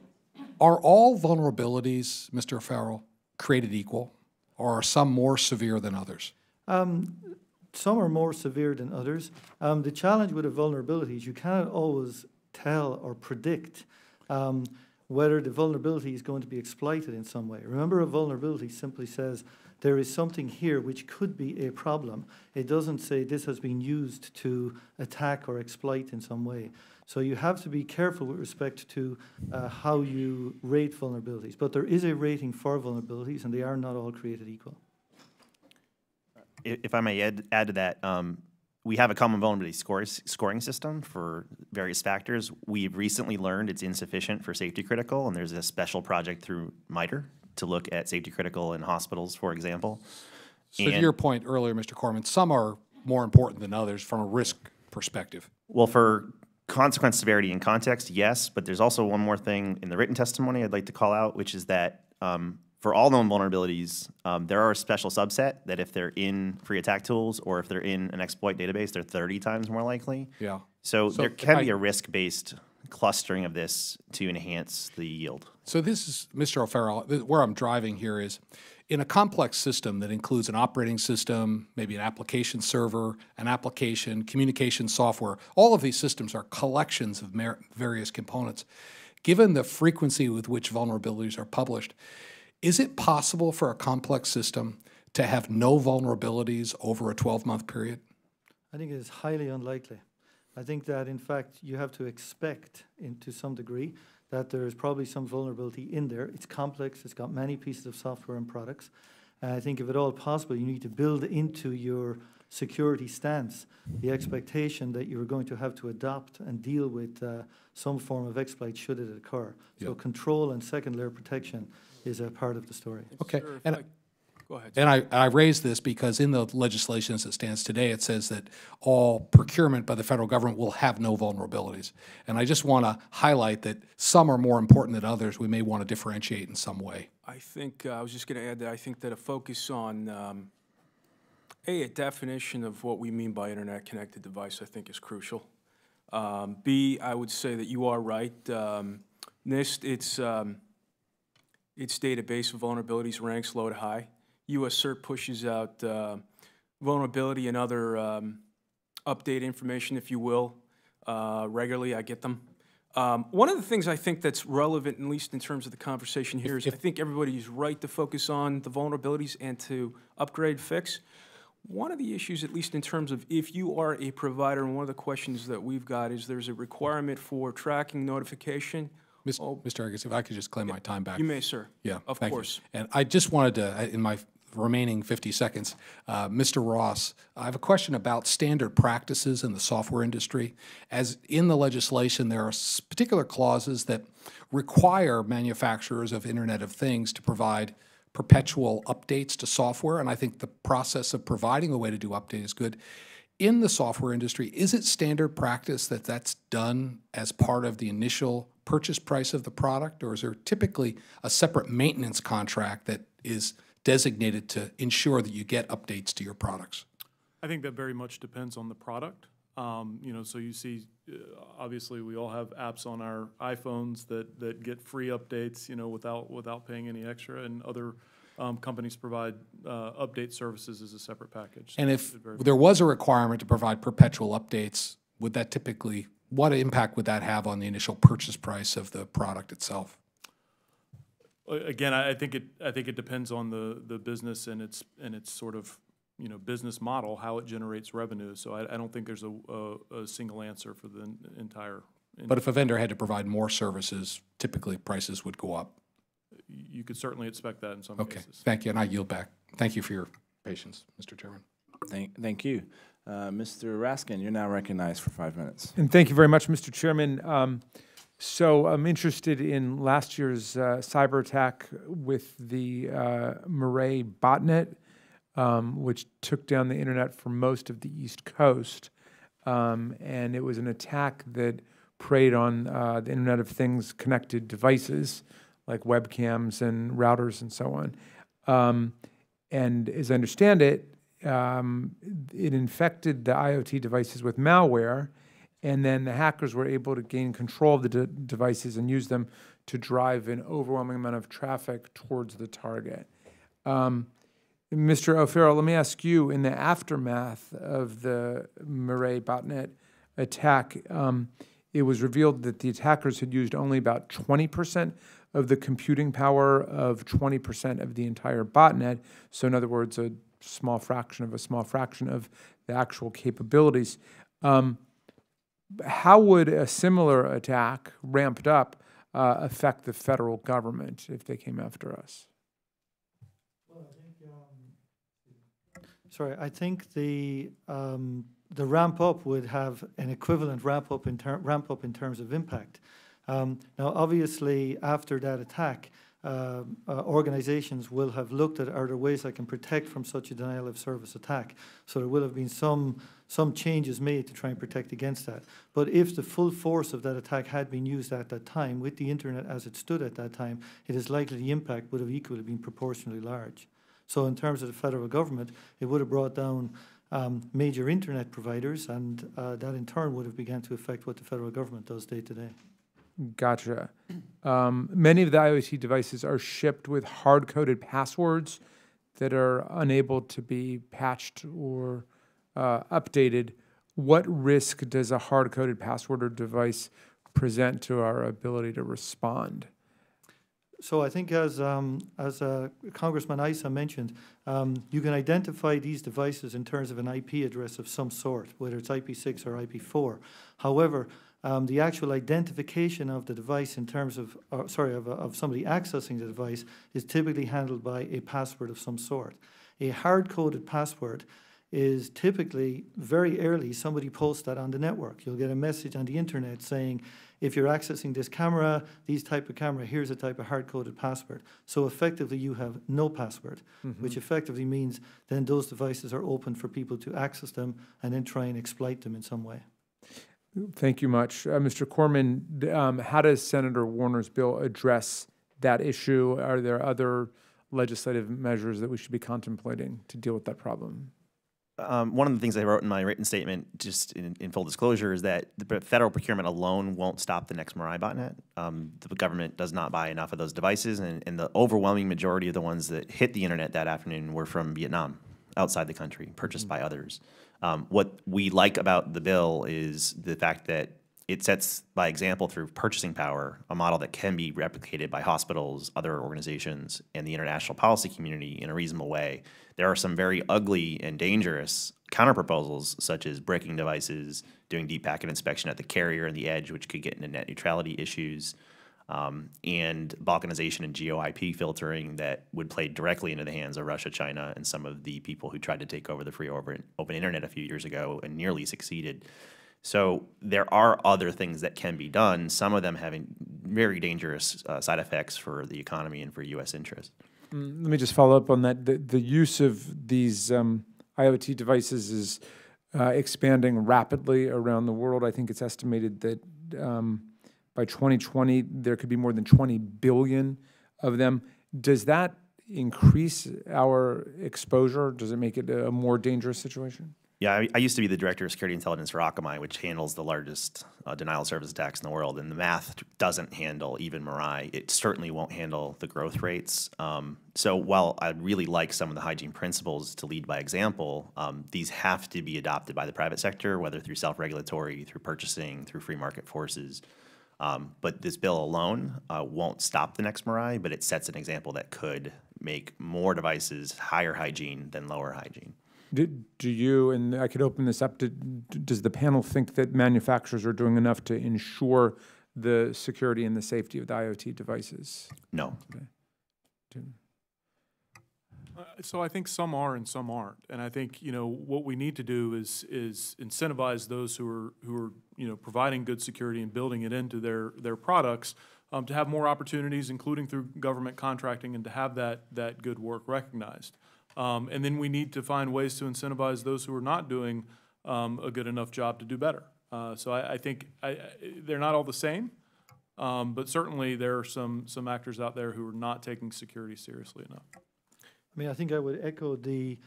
are all vulnerabilities, Mr. O'Farrell, created equal, or are some more severe than others? Some are more severe than others. The challenge with a vulnerability is you cannot always tell or predict whether the vulnerability is going to be exploited in some way. Remember, a vulnerability simply says there is something here which could be a problem. It doesn't say this has been used to attack or exploit in some way. So you have to be careful with respect to how you rate vulnerabilities. But there is a rating for vulnerabilities, and they are not all created equal. If I may add to that, we have a common vulnerability scoring system for various factors. We've recently learned it's insufficient for safety critical, and there's a special project through MITRE to look at safety critical in hospitals, for example. So to your point earlier, Mr. Corman, some are more important than others from a risk perspective. Well, for consequence, severity, and context, yes, but there's also one more thing in the written testimony I'd like to call out, which is that for all known vulnerabilities, there are a special subset that if they're in free attack tools or if they're in an exploit database, they're 30 times more likely. Yeah. So there can be a risk-based clustering of this to enhance the yield. So this is, Mr. O'Farrell, where I'm driving here is, in a complex system that includes an operating system, maybe an application server, an application, communication software, all of these systems are collections of various components. Given the frequency with which vulnerabilities are published, is it possible for a complex system to have no vulnerabilities over a 12-month period? I think it is highly unlikely. I think that, in fact, you have to expect, to some degree, that there is probably some vulnerability in there. It's complex. It's got many pieces of software and products. And I think if at all possible, you need to build into your security stance the expectation that you're going to have to adopt and deal with some form of exploit should it occur. So control and second layer protection is a part of the story. Okay. Sir, And go ahead. And I raise this because in the legislation as it stands today, it says that all procurement by the federal government will have no vulnerabilities. And I just want to highlight that some are more important than others. We may want to differentiate in some way. I think, I was just going to add that I think that a focus on, A, a definition of what we mean by internet-connected device, I think is crucial. B, I would say that you are right. NIST, its database of vulnerabilities ranks low to high. U.S. CERT pushes out vulnerability and other update information, if you will, regularly. I get them. One of the things I think that's relevant, at least in terms of the conversation here, is I think everybody is right to focus on the vulnerabilities and to upgrade, fix. One of the issues, at least in terms of if you are a provider, and one of the questions that we've got is there's a requirement for tracking notification. Mr. Eggers, if I could just claim my time back. You may, sir. Yeah, of thank course. You. And I just wanted to, in my remaining 50 seconds, Mr. Ross, I have a question about standard practices in the software industry. As in the legislation, there are particular clauses that require manufacturers of Internet of Things to provide perpetual updates to software, and I think the process of providing a way to do update is good. In the software industry, is it standard practice that that's done as part of the initial purchase price of the product, or is there typically a separate maintenance contract that is designated to ensure that you get updates to your products? I think that very much depends on the product. You know, so you see, obviously, we all have apps on our iPhones that get free updates, you know, without paying any extra, and other companies provide update services as a separate package. And if there was a requirement to provide perpetual updates, would that typically, what impact would that have on the initial purchase price of the product itself? Again, I think it depends on the business and its sort of, you know, business model, how it generates revenue. So I don't think there's a single answer for the entire. But if a vendor had to provide more services, typically prices would go up. You could certainly expect that in some cases. Okay, thank you, and I yield back. Thank you for your patience, Mr. Chairman. Thank you. Mr. Raskin, you're now recognized for 5 minutes. And thank you very much, Mr. Chairman. So I'm interested in last year's cyber attack with the Murray botnet, which took down the internet for most of the East Coast. And it was an attack that preyed on the Internet of Things connected devices, like webcams and routers and so on. And as I understand it, it infected the IoT devices with malware, and then the hackers were able to gain control of the devices and use them to drive an overwhelming amount of traffic towards the target. Mr. O'Farrell, let me ask you, in the aftermath of the Murray botnet attack, it was revealed that the attackers had used only about 20% of the computing power of 20% of the entire botnet. So in other words, a small fraction of a small fraction of the actual capabilities. How would a similar attack, ramped up, affect the federal government if they came after us? Well, I think the ramp up would have an equivalent ramp up in terms of impact. Now, obviously, after that attack, organizations will have looked at, are there ways I can protect from such a denial of service attack? So there will have been some changes made to try and protect against that. But if the full force of that attack had been used at that time, with the internet as it stood at that time, it is likely the impact would have equally been proportionally large. So in terms of the federal government, it would have brought down major internet providers, and that in turn would have begun to affect what the federal government does day to day. Gotcha. Many of the IoT devices are shipped with hard-coded passwords that are unable to be patched or updated. What risk does a hard-coded password or device present to our ability to respond? So I think as Congressman Issa mentioned, you can identify these devices in terms of an IP address of some sort, whether it's IP6 or IP4. However, The actual identification of the device in terms of, of somebody accessing the device is typically handled by a password of some sort. A hard-coded password is typically very early somebody posts that on the network. You'll get a message on the internet saying, if you're accessing this camera, these type of camera, here's a type of hard-coded password. So effectively you have no password, which effectively means then those devices are open for people to access them and then try and exploit them in some way. Thank you much. Mr. Corman, how does Senator Warner's bill address that issue? Are there other legislative measures that we should be contemplating to deal with that problem? One of the things I wrote in my written statement, just in full disclosure, is that the federal procurement alone won't stop the next Mirai botnet. The government does not buy enough of those devices, and the overwhelming majority of the ones that hit the internet that afternoon were from Vietnam, outside the country, purchased by others. What we like about the bill is the fact that it sets, by example, through purchasing power, a model that can be replicated by hospitals, other organizations, and the international policy community in a reasonable way. There are some very ugly and dangerous counterproposals, such as breaking devices, doing deep packet inspection at the carrier and the edge, which could get into net neutrality issues, and balkanization and geo-IP filtering that would play directly into the hands of Russia, China, and some of the people who tried to take over the free open internet a few years ago and nearly succeeded. So there are other things that can be done, some of them having very dangerous side effects for the economy and for U.S. interests. Let me just follow up on that. The use of these IoT devices is expanding rapidly around the world. I think it's estimated that by 2020, there could be more than 20 billion of them. Does that increase our exposure? Does it make it a more dangerous situation? Yeah, I used to be the director of security intelligence for Akamai, which handles the largest denial of service attacks in the world, and the math doesn't handle even Mirai. It certainly won't handle the growth rates. So while I'd really like some of the hygiene principles to lead by example, these have to be adopted by the private sector, whether through self-regulatory, through purchasing, through free market forces. But this bill alone won't stop the next Mirai, but it sets an example that could make more devices higher hygiene than lower hygiene. Do you, and I could open this up, does the panel think that manufacturers are doing enough to ensure the security and the safety of the IoT devices? No. Okay. So I think some are and some aren't, and I think what we need to do is incentivize those who are providing good security and building it into their products to have more opportunities, including through government contracting, and to have that good work recognized. And then we need to find ways to incentivize those who are not doing a good enough job to do better. So I think they're not all the same, but certainly there are some actors out there who are not taking security seriously enough. I mean, I think I would echo the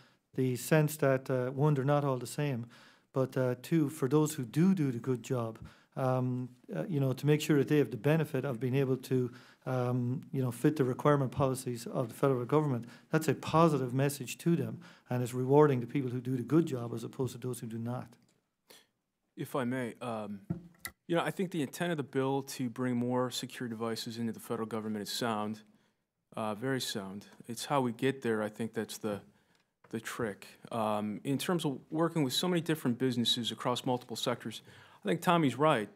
sense that, one, they're not all the same, but two, for those who do the good job, to make sure that they have the benefit of being able to, fit the requirement policies of the federal government, that's a positive message to them, and it's rewarding the people who do the good job as opposed to those who do not. If I may, I think the intent of the bill to bring more secure devices into the federal government is sound, very sound. It's how we get there. I think that's the trick. In terms of working with so many different businesses across multiple sectors, I think Tommy's right.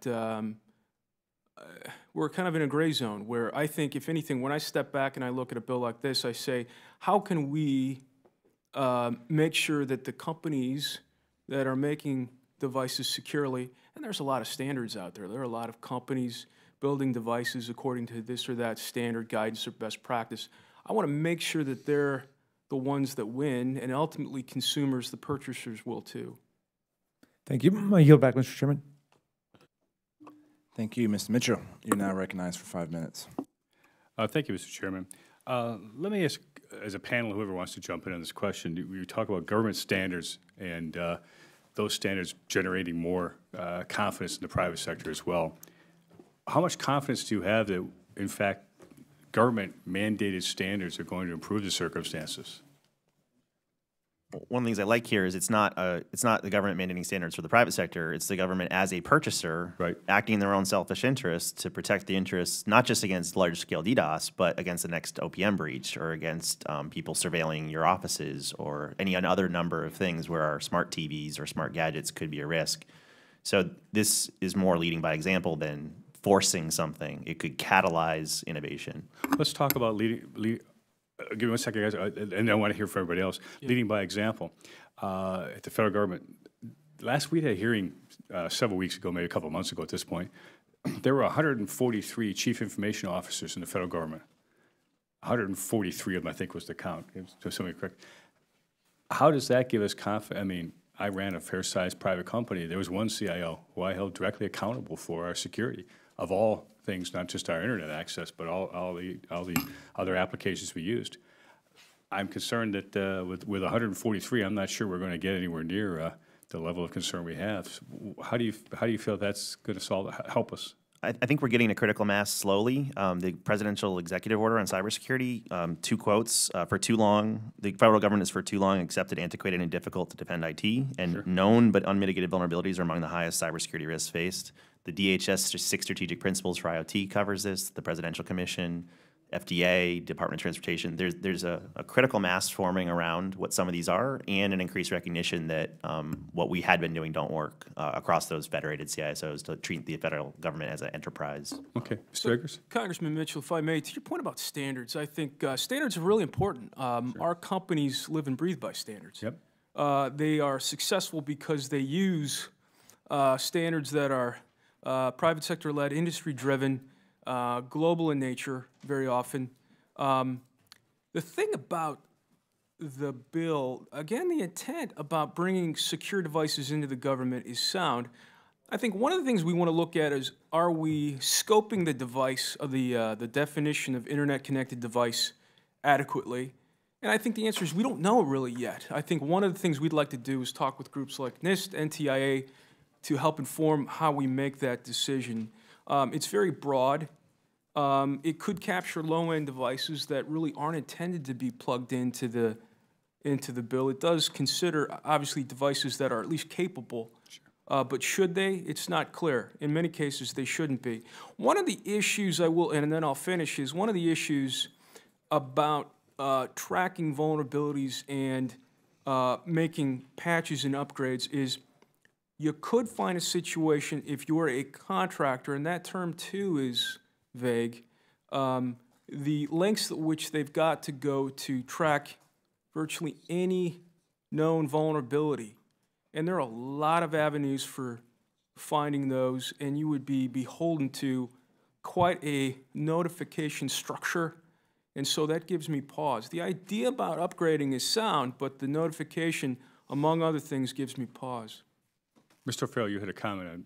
We're kind of in a gray zone where I think, if anything, when I step back and I look at a bill like this, I say, how can we make sure that the companies that are making devices securely, and there's a lot of standards out there. There are a lot of companies building devices according to this or that standard, guidance, or best practice. I want to make sure that they're the ones that win, and ultimately consumers, the purchasers, will too. Thank you. I yield back, Mr. Chairman. Thank you, Mr. Mitchell. You're now recognized for 5 minutes. Thank you, Mr. Chairman. Let me ask, as a panel, whoever wants to jump in on this question, we talk about government standards and those standards generating more confidence in the private sector as well. How much confidence do you have that, in fact, government-mandated standards are going to improve the circumstances? One of the things I like here is it's not the government mandating standards for the private sector. It's the government as a purchaser, right, acting in their own selfish interests to protect the interests, not just against large-scale DDoS, but against the next OPM breach or against people surveilling your offices or any other number of things where our smart TVs or smart gadgets could be a risk. So this is more leading by example than forcing something. It could catalyze innovation. Let's talk about give me one second, guys, and I want to hear from everybody else. Yeah. Leading by example. At the federal government, last week I had a hearing several weeks ago, maybe a couple of months ago at this point. There were 143 chief information officers in the federal government. 143 of them, I think, was the count. So somebody correct. How does that give us confidence? I mean, I ran a fair-sized private company. There was one CIO who I held directly accountable for our security of all things, not just our internet access, but all the other applications we used. I'm concerned that with 143, I'm not sure we're going to get anywhere near the level of concern we have. How do you feel that's going to help us? I think we're getting a critical mass slowly. The presidential executive order on cybersecurity, 2 quotes, for too long, the federal government is for too long accepted, antiquated, and difficult to defend IT, and sure. Known but unmitigated vulnerabilities are among the highest cybersecurity risks faced. The DHS 6 strategic principles for IoT covers this, the Presidential Commission, FDA, Department of Transportation. There's a critical mass forming around what some of these are, and an increased recognition that what we had been doing don't work across those federated CISOs to treat the federal government as an enterprise. Okay, Mr. Eggers? Congressman Mitchell, if I may, to your point about standards, I think standards are really important. Sure. Our companies live and breathe by standards. Yep. They are successful because they use standards that are private sector-led, industry-driven, global in nature very often. The thing about the bill, again, the intent about bringing secure devices into the government is sound. I think one of the things we want to look at is, are we scoping the device, of the definition of internet-connected device adequately? And I think the answer is we don't know really yet. I think one of the things we'd like to do is talk with groups like NIST, NTIA, to help inform how we make that decision. It's very broad. It could capture low-end devices that really aren't intended to be plugged into the bill. It does consider, obviously, devices that are at least capable. Sure. But should they? It's not clear. In many cases, they shouldn't be. One of the issues and then I'll finish, is one of the issues about tracking vulnerabilities and making patches and upgrades is you could find a situation if you're a contractor, and that term too is vague, the lengths at which they've got to go to track virtually any known vulnerability. And there are a lot of avenues for finding those, and you would be beholden to quite a notification structure, and so that gives me pause. The idea about upgrading is sound, but the notification, among other things, gives me pause. Mr. Farrell, you had a comment on.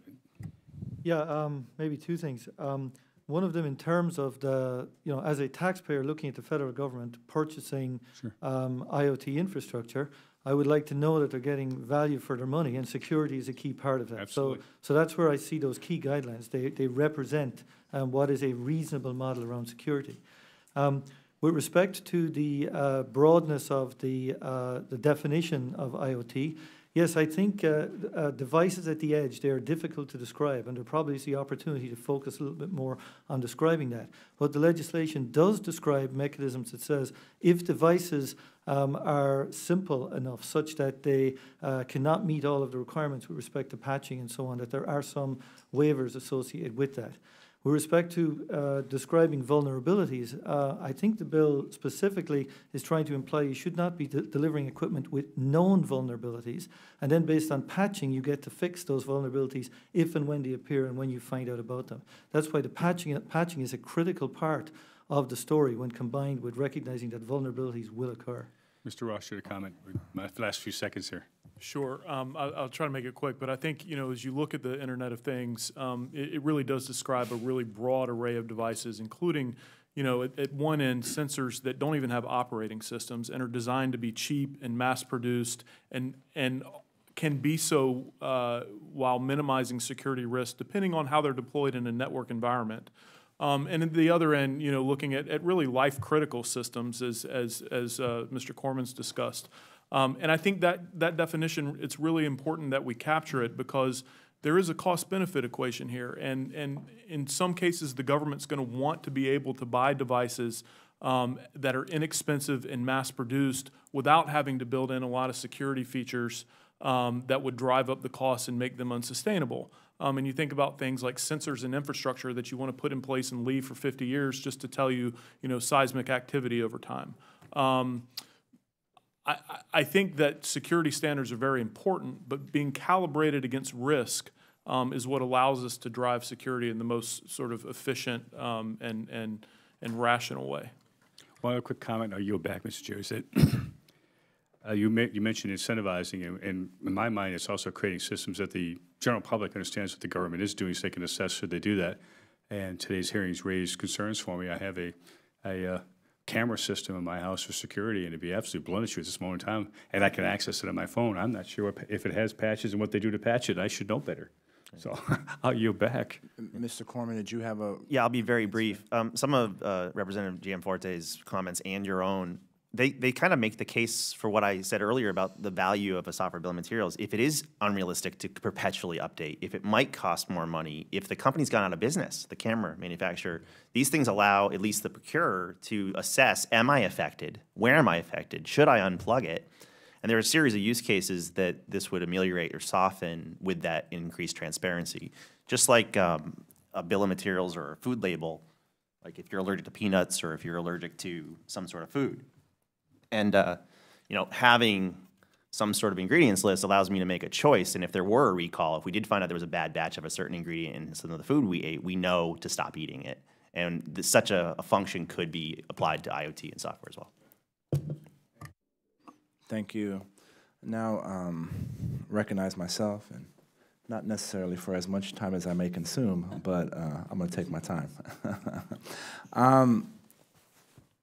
Yeah, maybe 2 things. One of them in terms of as a taxpayer looking at the federal government purchasing sure. IoT infrastructure, I would like to know that they're getting value for their money, and security is a key part of that. Absolutely. So that's where I see those key guidelines. They represent what is a reasonable model around security. With respect to the broadness of the definition of IoT, yes, I think devices at the edge, they're difficult to describe, and there probably is the opportunity to focus a little bit more on describing that. But the legislation does describe mechanisms that says if devices are simple enough such that they cannot meet all of the requirements with respect to patching and so on, that there are some waivers associated with that. With respect to describing vulnerabilities, I think the bill specifically is trying to imply you should not be delivering equipment with known vulnerabilities, and then based on patching, you get to fix those vulnerabilities if and when they appear and when you find out about them. That's why the patching is a critical part of the story when combined with recognizing that vulnerabilities will occur. Mr. Ross, you had a comment. My last few seconds here. Sure. I'll try to make it quick, but I think, as you look at the Internet of Things, it really does describe a really broad array of devices, including, at one end, sensors that don't even have operating systems and are designed to be cheap and mass-produced and can be so while minimizing security risk, depending on how they're deployed in a network environment. And at the other end, looking at really life-critical systems, as Mr. Corman's discussed. And I think that definition, it's really important that we capture it because there is a cost-benefit equation here. And in some cases, the government's going to want to be able to buy devices that are inexpensive and mass-produced without having to build in a lot of security features that would drive up the costs and make them unsustainable. And you think about things like sensors and infrastructure that you want to put in place and leave for 50 years just to tell you, seismic activity over time. I think that security standards are very important, but being calibrated against risk is what allows us to drive security in the most sort of efficient and rational way. One other quick comment, I'll yield back, Mr. Chair, is that you mentioned incentivizing, and in my mind, it's also creating systems that the general public understands what the government is doing, so they can assess should they do that. And today's hearings raised concerns for me. I have a camera system in my house for security, and to be absolutely blunt at you at this moment in time, and I can access it on my phone. I'm not sure if it has patches and what they do to patch it. I should know better. So I'll yield back. Mr. Corman, did you have a? Yeah, I'll be very brief. Some of Representative Gianforte's comments and your own, they kind of make the case for what I said earlier about the value of a software bill of materials. If it is unrealistic to perpetually update, if it might cost more money, if the company's gone out of business, the camera manufacturer, these things allow at least the procurer to assess, am I affected? Where am I affected? Should I unplug it? And there are a series of use cases that this would ameliorate or soften with that increased transparency. Just like a bill of materials or a food label, like if you're allergic to peanuts or if you're allergic to some sort of food. And having some sort of ingredients list allows me to make a choice. And if there were a recall, if we did find out there was a bad batch of a certain ingredient in some of the food we ate, we know to stop eating it. And such a function could be applied to IoT and software as well. Thank you. Now, recognize myself, and not necessarily for as much time as I may consume, but I'm going to take my time.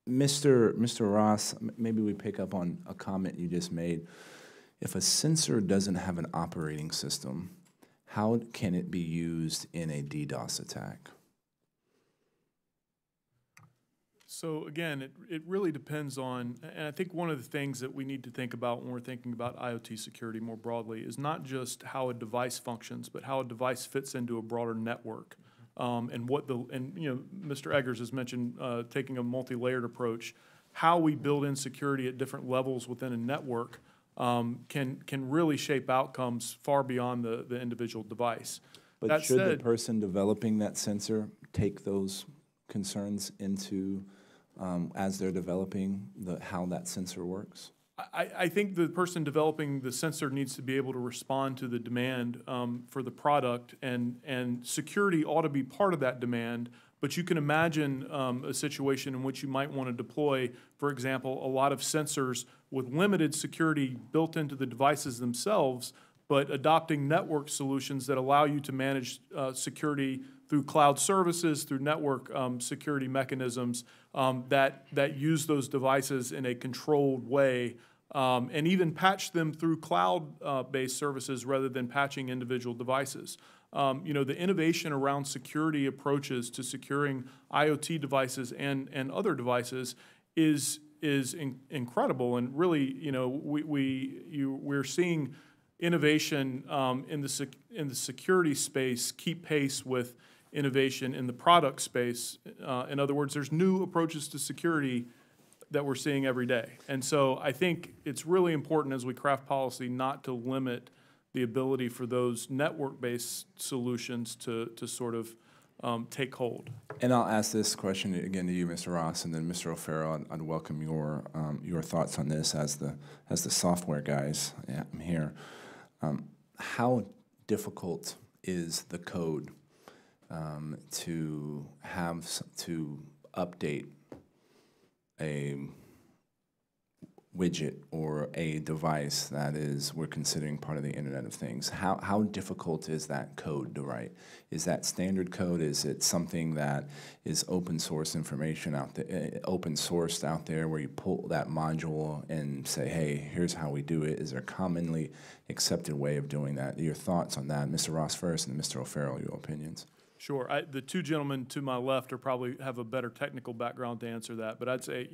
Mr. Ross, maybe we pick up on a comment you just made. If a sensor doesn't have an operating system, how can it be used in a DDoS attack? So again, it really depends on, and I think one of the things that we need to think about when we're thinking about IoT security more broadly is not just how a device functions, but how a device fits into a broader network. Mr. Eggers has mentioned taking a multi-layered approach. How we build in security at different levels within a network can really shape outcomes far beyond the individual device. But That should said, the person developing that sensor take those concerns into as they're developing how that sensor works? I think the person developing the sensor needs to be able to respond to the demand for the product, and security ought to be part of that demand. But you can imagine a situation in which you might want to deploy, for example, a lot of sensors with limited security built into the devices themselves, but adopting network solutions that allow you to manage security through cloud services, through network security mechanisms that use those devices in a controlled way, and even patch them through cloud-based services rather than patching individual devices. The innovation around security approaches to securing IoT devices and other devices is incredible, and really, we're seeing innovation in the security space keep pace with innovation in the product space. In other words, there's new approaches to security that we're seeing every day. And so I think it's really important as we craft policy not to limit the ability for those network-based solutions to sort of take hold. And I'll ask this question again to you, Mr. Ross, and then Mr. O'Farrell. I'd welcome your thoughts on this as the software guys. Yeah, I'm here. How difficult is the code to update a widget or a device that we're considering part of the Internet of Things? How difficult is that code to write? Is that standard code? Is it something that is open source information out there, open sourced out there, where you pull that module and say, hey, here's how we do it? Is there a commonly accepted way of doing that? Your thoughts on that? Mr. Ross first, and then Mr. O'Farrell, your opinions. Sure. The two gentlemen to my left are probably have a better technical background to answer that, but I'd say,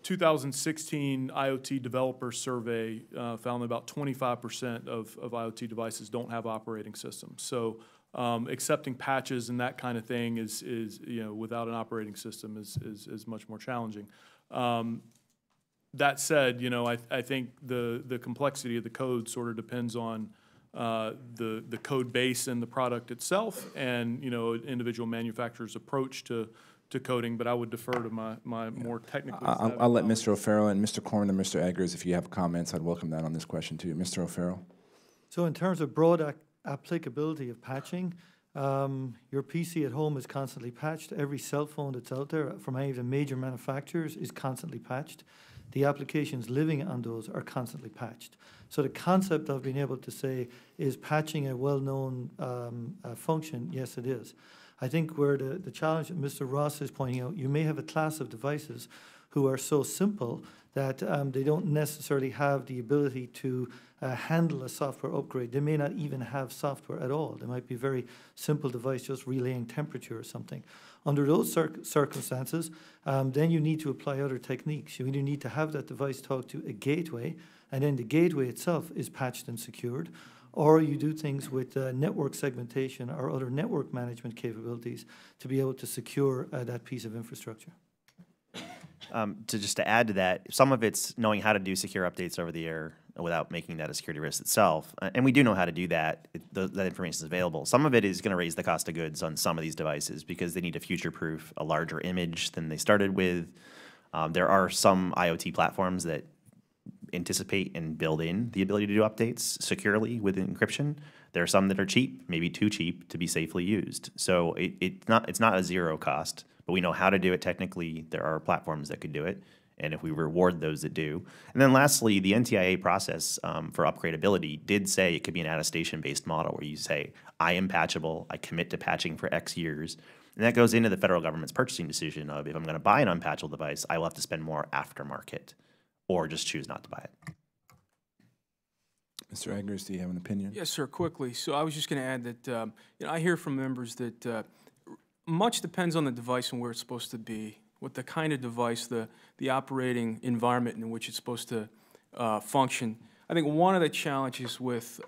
2016 IoT developer survey found that about 25% of IoT devices don't have operating systems. So accepting patches and that kind of thing is without an operating system is much more challenging. That said, I think the complexity of the code sort of depends on the code base and the product itself, and individual manufacturer's approach to coding. But I would defer to my more technically. I'll let Mr. O'Farrell and Mr. Corman and Mr. Eggers, if you have comments, I'd welcome that on this question too. Mr. O'Farrell. So in terms of broad applicability of patching, your PC at home is constantly patched. Every cell phone that's out there from any of the major manufacturers is constantly patched. The applications living on those are constantly patched. So the concept of being able to say, is patching a well-known function? Yes, it is. I think where the challenge that Mr. Ross is pointing out, you may have a class of devices who are so simple that they don't necessarily have the ability to handle a software upgrade. They may not even have software at all. They might be a very simple device, just relaying temperature or something. Under those circumstances, then you need to apply other techniques. You either need to have that device talk to a gateway, and then the gateway itself is patched and secured, or you do things with network segmentation or other network management capabilities to be able to secure that piece of infrastructure. To add to that, some of it's knowing how to do secure updates over the air without making that a security risk itself. And we do know how to do that. That information is available. Some of it is going to raise the cost of goods on some of these devices because they need to future-proof a larger image than they started with. There are some IoT platforms that anticipate and build in the ability to do updates securely with encryption. There are some that are cheap, maybe too cheap to be safely used. So it's not a zero cost, but we know how to do it technically. There are platforms that could do it, and if we reward those that do. And then lastly, the NTIA process for upgradability did say it could be an attestation-based model where you say, I am patchable, I commit to patching for X years. And that goes into the federal government's purchasing decision of if I'm going to buy an unpatchable device, I will have to spend more aftermarket or just choose not to buy it. Mr. Eggers, do you have an opinion? Yes, sir, quickly. So I was just going to add that I hear from members that much depends on the device and where it's supposed to be, what the kind of device, the operating environment in which it's supposed to function. I think one of the challenges with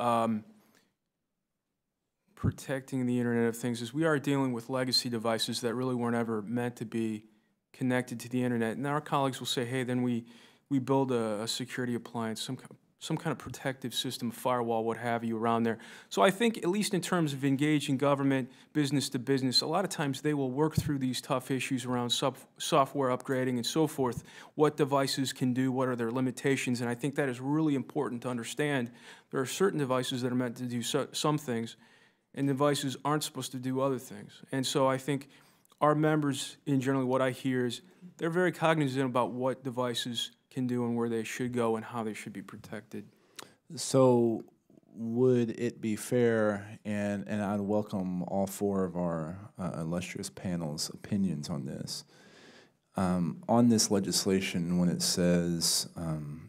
protecting the Internet of Things is we are dealing with legacy devices that really weren't ever meant to be connected to the Internet. And our colleagues will say, hey, then we build a security appliance, some kind of protective system, firewall, what have you, around there. So I think, at least in terms of engaging government, business to business, a lot of times they will work through these tough issues around software upgrading and so forth, what devices can do, what are their limitations, and I think that is really important to understand. There are certain devices that are meant to do some things, and devices aren't supposed to do other things. And so I think our members, in general, what I hear is they're very cognizant about what devices can do and where they should go and how they should be protected. So would it be fair, and I'd welcome all four of our illustrious panel's opinions on this legislation when it says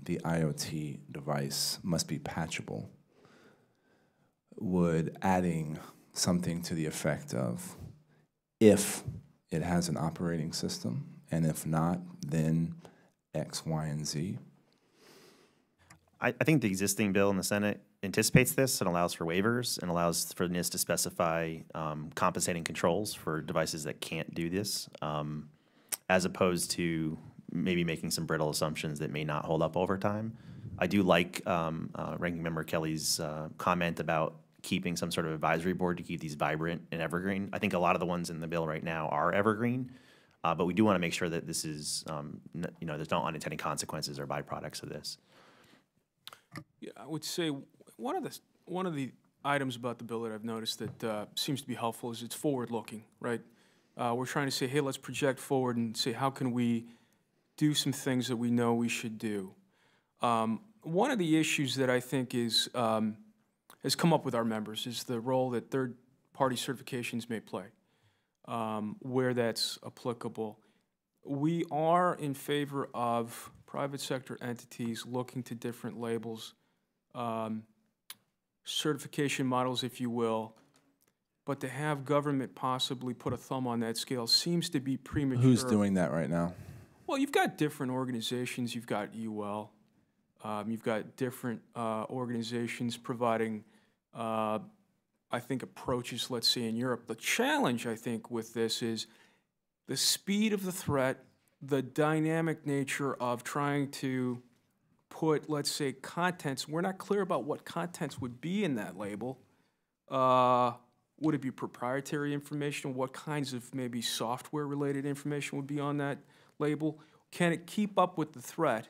the IoT device must be patchable, would adding something to the effect of if it has an operating system, and if not, then X, Y, and Z? I think the existing bill in the Senate anticipates this and allows for waivers and allows for NIST to specify compensating controls for devices that can't do this, as opposed to maybe making some brittle assumptions that may not hold up over time. I do like Ranking Member Kelly's comment about keeping some sort of advisory board to keep these vibrant and evergreen. I think a lot of the ones in the bill right now are evergreen. But we do want to make sure that this is, there's no unintended consequences or byproducts of this. Yeah, I would say one of the items about the bill that I've noticed that seems to be helpful is it's forward-looking, right? We're trying to say, hey, let's project forward and say, how can we do some things that we know we should do? One of the issues that I think has come up with our members is the role that third-party certifications may play. Where that's applicable. We are in favor of private sector entities looking to different labels, certification models, if you will, but to have government possibly put a thumb on that scale seems to be premature. Who's doing that right now? Well, you've got different organizations. You've got UL. You've got different organizations providing I think, approaches, let's say, in Europe. The challenge, I think, with this is the speed of the threat, the dynamic nature of trying to put, let's say, contents. We're not clear about what contents would be in that label. Would it be proprietary information? What kinds of maybe software-related information would be on that label? Can it keep up with the threat?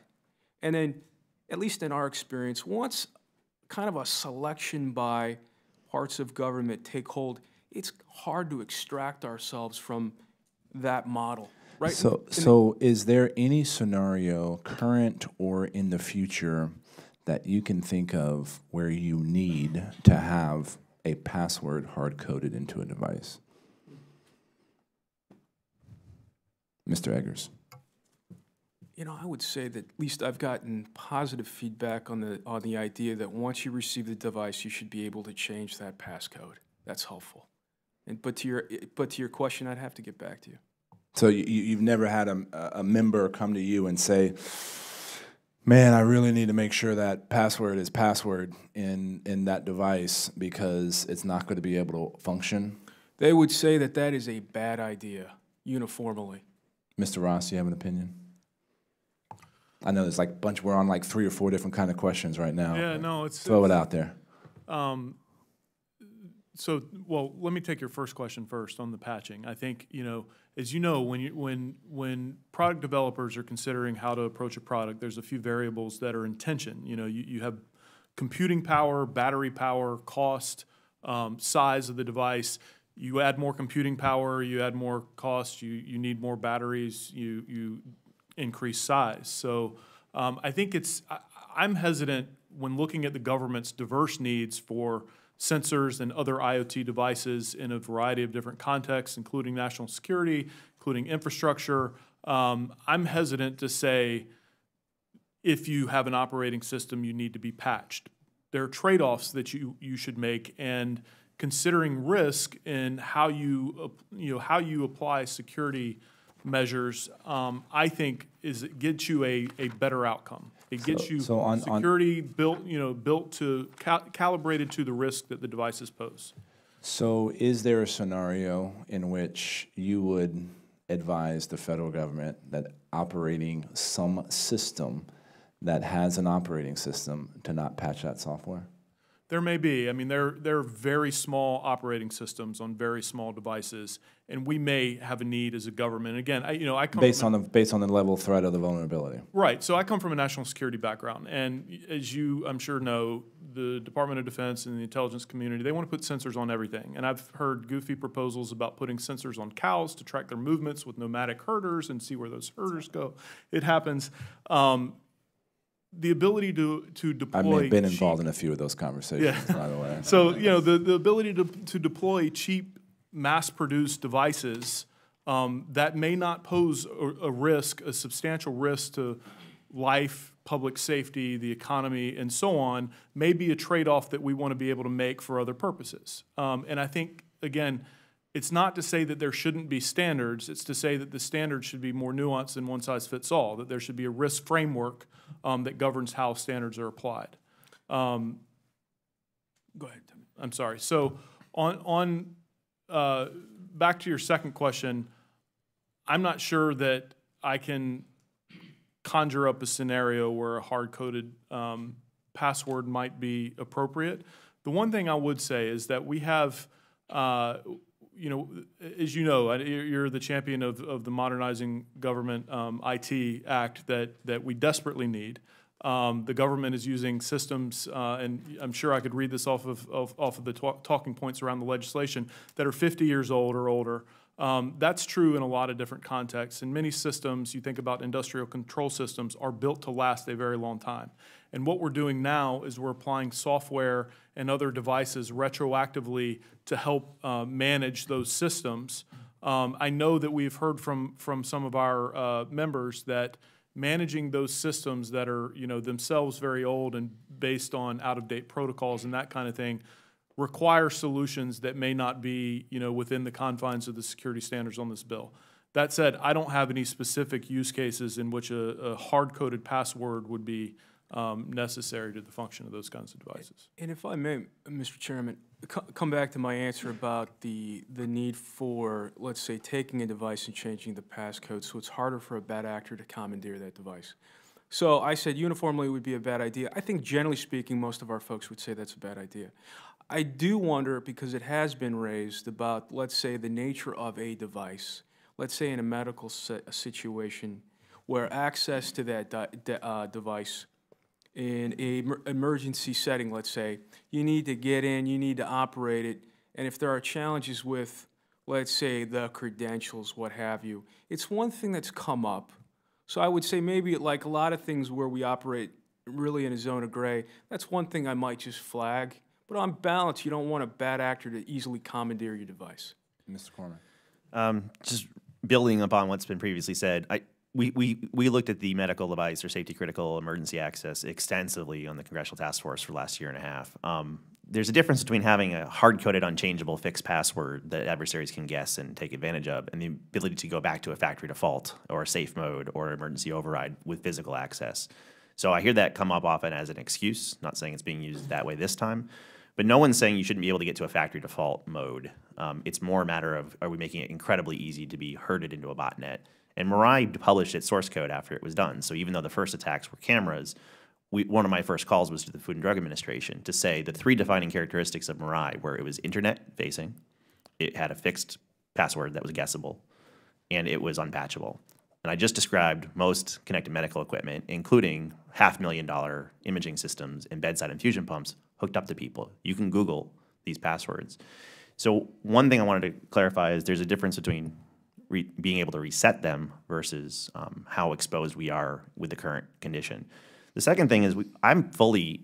And then, at least in our experience, once kind of a selection by parts of government take hold, it's hard to extract ourselves from that model, right? So is there any scenario, current or in the future, that you can think of where you need to have a password hard-coded into a device? Mr. Eggers. You know, I would say that at least I've gotten positive feedback on the idea that once you receive the device, you should be able to change that passcode. That's helpful. But to your question, I'd have to get back to you. So you've never had a member come to you and say, man, I really need to make sure that password is password in that device because it's not going to be able to function? They would say that that is a bad idea, uniformly. Mr. Ross, do you have an opinion? I know there's like a bunch, we're on like 3 or 4 different kind of questions right now. Yeah, no, throw it out there. Well, let me take your first question first on the patching. I think, as you know, when product developers are considering how to approach a product, there's a few variables that are in tension. You have computing power, battery power, cost, size of the device. You add more computing power, you add more cost, you need more batteries, you increase size. So I think I'm hesitant when looking at the government's diverse needs for sensors and other IoT devices in a variety of different contexts, including national security, including infrastructure. I'm hesitant to say if you have an operating system, you need to be patched. There are trade-offs that you should make, and considering risk in how you apply security measures, I think it gets you a better outcome. It gets you security built to calibrated to the risk that the devices pose. So is there a scenario in which you would advise the federal government that operating some system that has an operating system to not patch that software? There may be. I mean, they're very small operating systems on very small devices, and we may have a need as a government. Again, I come based on the level of threat of the vulnerability. Right. So I come from a national security background, and as you, I'm sure, know, the Department of Defense and the intelligence community, they want to put sensors on everything. And I've heard goofy proposals about putting sensors on cows to track their movements with nomadic herders and see where those herders go. It happens. The ability to deploy. I may have been involved in a few of those conversations, by the way. So the ability to deploy cheap, mass-produced devices that may not pose a substantial risk to life, public safety, the economy, and so on, may be a trade-off that we want to be able to make for other purposes. And I think, again, it's not to say that there shouldn't be standards. It's to say that the standards should be more nuanced than one size fits all, that there should be a risk framework that governs how standards are applied. Go ahead, Tim. I'm sorry. So back to your second question, I'm not sure that I can conjure up a scenario where a hard-coded password might be appropriate. The one thing I would say is that we have as you know, you're the champion of the Modernizing Government IT Act that we desperately need. The government is using systems, and I'm sure I could read this off of the talking points around the legislation, that are 50 years old or older. That's true in a lot of different contexts. In many systems, you think about industrial control systems, are built to last a very long time. And what we're doing now is we're applying software and other devices retroactively to help manage those systems. I know that we've heard from some of our members that managing those systems that are themselves very old and based on out-of-date protocols and that kind of thing require solutions that may not be within the confines of the security standards on this bill. That said, I don't have any specific use cases in which a hard-coded password would be necessary to the function of those kinds of devices. And if I may, Mr. Chairman, come back to my answer about the need for, let's say, taking a device and changing the passcode so it's harder for a bad actor to commandeer that device. So I said uniformly it would be a bad idea. I think generally speaking, most of our folks would say that's a bad idea. I do wonder, because it has been raised, about, let's say, the nature of a device. Let's say in a medical situation where access to that device in an emergency setting, let's say, you need to get in, you need to operate it, and if there are challenges with, let's say, the credentials, what have you, it's one thing that's come up. So I would say maybe like a lot of things where we operate really in a zone of gray, that's one thing I might just flag. But on balance, you don't want a bad actor to easily commandeer your device. Mr. Corman. Just building upon what's been previously said, we looked at the medical device or safety critical emergency access extensively on the Congressional Task Force for the last year and a half. There's a difference between having a hard-coded, unchangeable fixed password that adversaries can guess and take advantage of, and the ability to go back to a factory default or a safe mode or emergency override with physical access. So I hear that come up often as an excuse, not saying it's being used that way this time, but no one's saying you shouldn't be able to get to a factory default mode. It's more a matter of, are we making it incredibly easy to be herded into a botnet? And Mirai published its source code after it was done. So even though the first attacks were cameras, one of my first calls was to the Food and Drug Administration to say the three defining characteristics of Mirai were it was internet-facing, it had a fixed password that was guessable, and it was unpatchable. And I just described most connected medical equipment, including $500,000 imaging systems and bedside infusion pumps hooked up to people. You can Google these passwords. So one thing I wanted to clarify is there's a difference between being able to reset them versus how exposed we are with the current condition. The second thing is I'm fully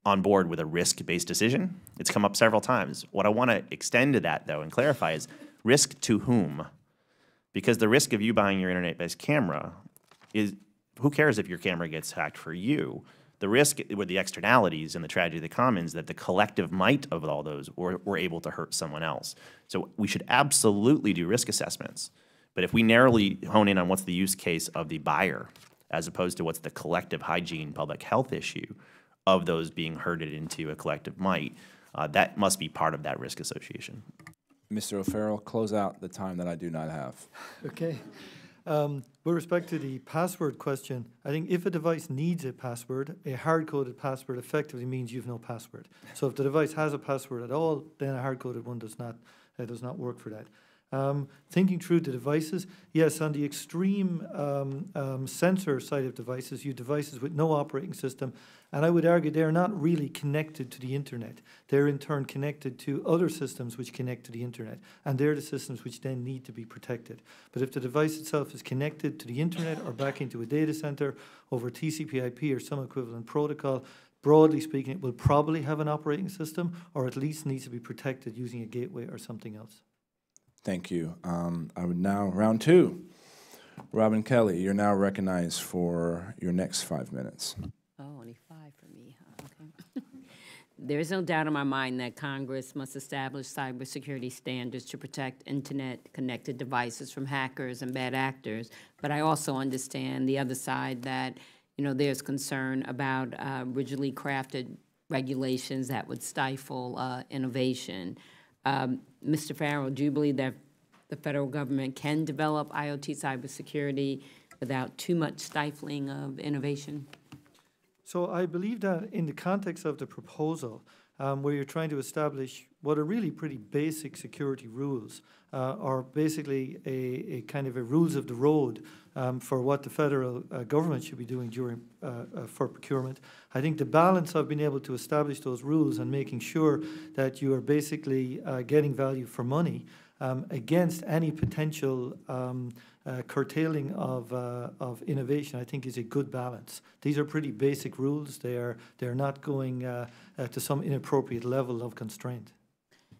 on board with a risk-based decision. It's come up several times. What I want to extend to that, though, and clarify is risk to whom? Because the risk of you buying your internet-based camera is, who cares if your camera gets hacked for you? The risk with the externalities and the tragedy of the commons that the collective might of all those were able to hurt someone else. So we should absolutely do risk assessments. But if we narrowly hone in on what's the use case of the buyer, as opposed to what's the collective hygiene public health issue of those being herded into a collective might, that must be part of that risk association. Mr. O'Farrell, close out the time that I do not have. Okay. With respect to the password question, I think if a device needs a password, a hard-coded password effectively means you've no password. So if the device has a password at all, then a hard-coded one does not work for that. Thinking through the devices, yes, on the extreme sensor side of devices, you have devices with no operating system, and I would argue they're not really connected to the internet. They're in turn connected to other systems which connect to the internet, and they're the systems which then need to be protected. But if the device itself is connected to the internet or back into a data center over TCP/IP or some equivalent protocol, broadly speaking, it will probably have an operating system, or at least needs to be protected using a gateway or something else. Thank you. I would now, round two. Robin Kelly, you're now recognized for your next 5 minutes. Oh, only 5 for me, huh? Okay. There is no doubt in my mind that Congress must establish cybersecurity standards to protect internet-connected devices from hackers and bad actors. But I also understand the other side that, there's concern about rigidly crafted regulations that would stifle innovation. Mr. Farrell, do you believe that the federal government can develop IoT cybersecurity without too much stifling of innovation? So I believe that in the context of the proposal, where you're trying to establish what are really pretty basic security rules, or basically a kind of a rules of the road for what the federal government should be doing for procurement. I think the balance of being able to establish those rules and making sure that you are basically getting value for money against any potential curtailing of innovation, I think, is a good balance. These are pretty basic rules. They're not going to some inappropriate level of constraint.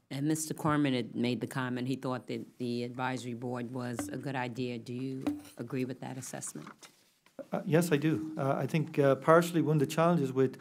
And Mr. Corman had made the comment he thought that the advisory board was a good idea. Do you agree with that assessment? Yes, I do. I think partially one of the challenges with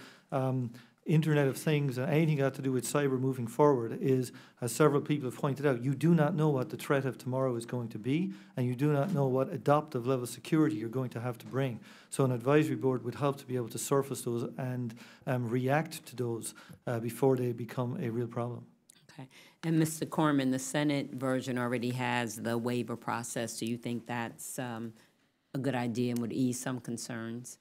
Internet of Things and anything got to do with cyber moving forward is, as several people have pointed out, you do not know what the threat of tomorrow is going to be, and you do not know what adaptive level security you're going to have to bring. So an advisory board would help to be able to surface those and react to those before they become a real problem. Okay. And Mr. Corman, the Senate version already has the waiver process. Do you think that's a good idea and would ease some concerns?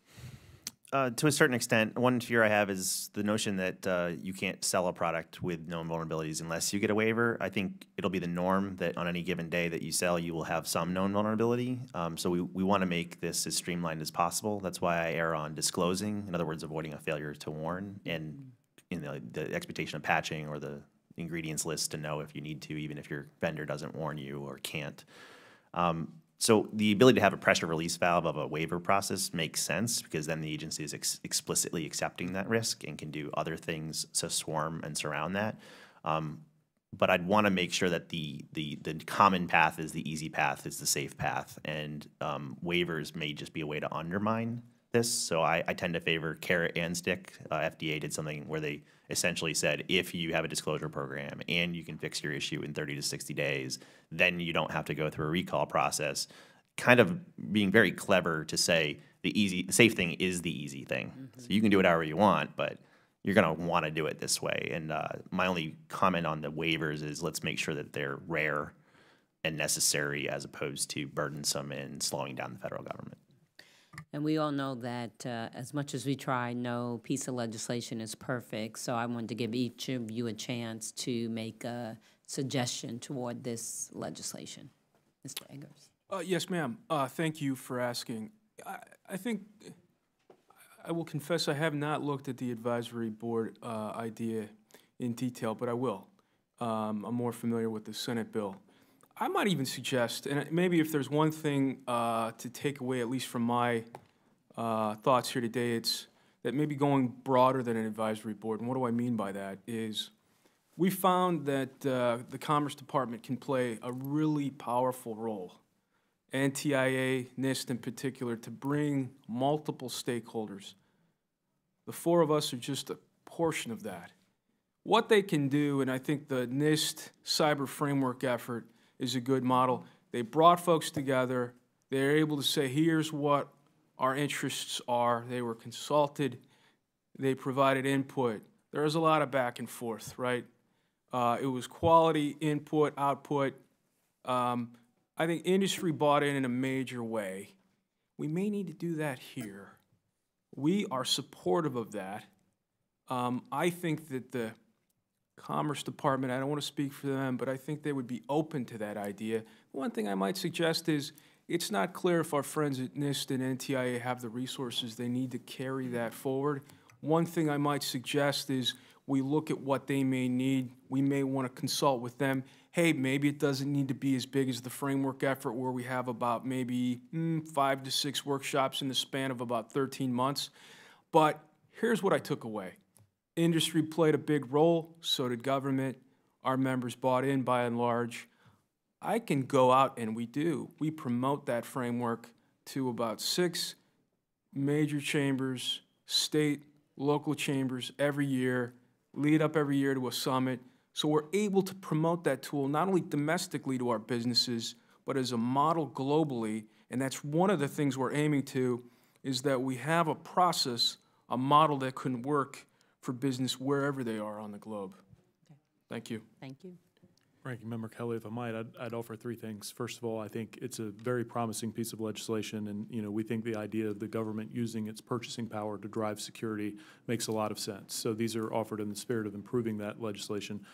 To a certain extent, one fear I have is the notion that you can't sell a product with known vulnerabilities unless you get a waiver. I think it'll be the norm that on any given day that you sell, you will have some known vulnerability. So we want to make this as streamlined as possible. That's why I err on disclosing, in other words, avoiding a failure to warn, and the expectation of patching or the ingredients list to know if you need to, even if your vendor doesn't warn you or can't. So the ability to have a pressure release valve of a waiver process makes sense, because then the agency is explicitly accepting that risk and can do other things to swarm and surround that. But I'd want to make sure that the common path is the easy path, is the safe path, and waivers may just be a way to undermine this. So I tend to favor carrot and stick. FDA did something where they essentially said, if you have a disclosure program and you can fix your issue in 30 to 60 days, then you don't have to go through a recall process. Kind of being very clever to say the safe thing is the easy thing. So you can do it however you want, but you're going to want to do it this way. And my only comment on the waivers is let's make sure that they're rare and necessary as opposed to burdensome and slowing down the federal government. And we all know that as much as we try, no piece of legislation is perfect. So I wanted to give each of you a chance to make a suggestion toward this legislation. Mr. Eggers. Yes, ma'am. Thank you for asking. I think I will confess I have not looked at the advisory board idea in detail, but I will. I'm more familiar with the Senate bill. I might even suggest, and maybe if there's one thing to take away, at least from my thoughts here today, it's that maybe going broader than an advisory board. And what do I mean by that is we found that the Commerce Department can play a really powerful role, NTIA, NIST in particular, to bring multiple stakeholders. The four of us are just a portion of that. What they can do, and I think the NIST cyber framework effort is a good model. They brought folks together. They're able to say, here's what our interests are. They were consulted. They provided input. There was a lot of back and forth, right? It was quality, input, output. I think industry bought in a major way. We may need to do that here. We are supportive of that. I think that the Commerce Department, I don't want to speak for them, but I think they would be open to that idea. One thing I might suggest is it's not clear if our friends at NIST and NTIA have the resources they need to carry that forward. One thing I might suggest is we look at what they may need. We may want to consult with them. Hey, maybe it doesn't need to be as big as the framework effort where we have about maybe 5 to 6 workshops in the span of about 13 months. But here's what I took away. Industry played a big role, so did government. Our members bought in by and large. I can go out, and we do. We promote that framework to about 6 major chambers, state, local chambers every year, lead up every year to a summit. So we're able to promote that tool not only domestically to our businesses, but as a model globally. And that's one of the things we're aiming to, is that we have a process, a model that can work for business wherever they are on the globe. Okay. Thank you. Thank you. Ranking Member Kelly, if I might, I'd offer 3 things. First of all, I think it's a very promising piece of legislation, and we think the idea of the government using its purchasing power to drive security makes a lot of sense. So these are offered in the spirit of improving that legislation.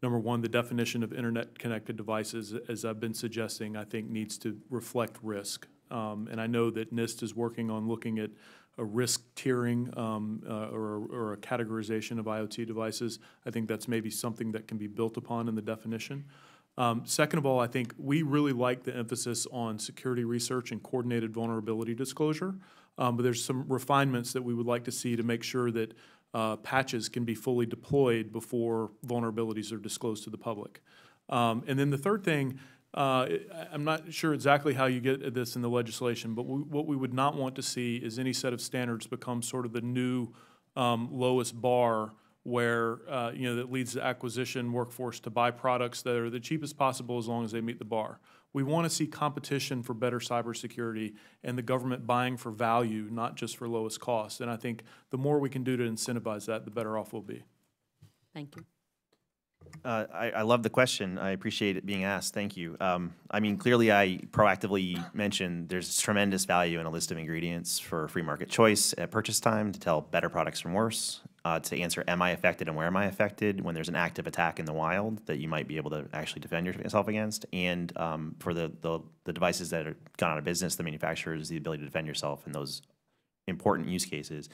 Number one, the definition of internet-connected devices, as I've been suggesting, I think needs to reflect risk. And I know that NIST is working on looking at a risk tiering or a categorization of IoT devices. I think that's maybe something that can be built upon in the definition. Second of all, I think we really like the emphasis on security research and coordinated vulnerability disclosure, but there's some refinements that we would like to see to make sure that patches can be fully deployed before vulnerabilities are disclosed to the public. And then the third thing, I'm not sure exactly how you get at this in the legislation, but what we would not want to see is any set of standards become sort of the new lowest bar where, that leads the acquisition workforce to buy products that are the cheapest possible as long as they meet the bar. We want to see competition for better cybersecurity and the government buying for value, not just for lowest cost. And I think the more we can do to incentivize that, the better off we'll be. Thank you. I love the question. I appreciate it being asked. Thank you. I mean, clearly I proactively mentioned there's tremendous value in a list of ingredients for free market choice at purchase time to tell better products from worse, to answer am I affected and where am I affected when there's an active attack in the wild that you might be able to actually defend yourself against, and for the devices that are gone out of business, the manufacturers, the ability to defend yourself in those important use cases.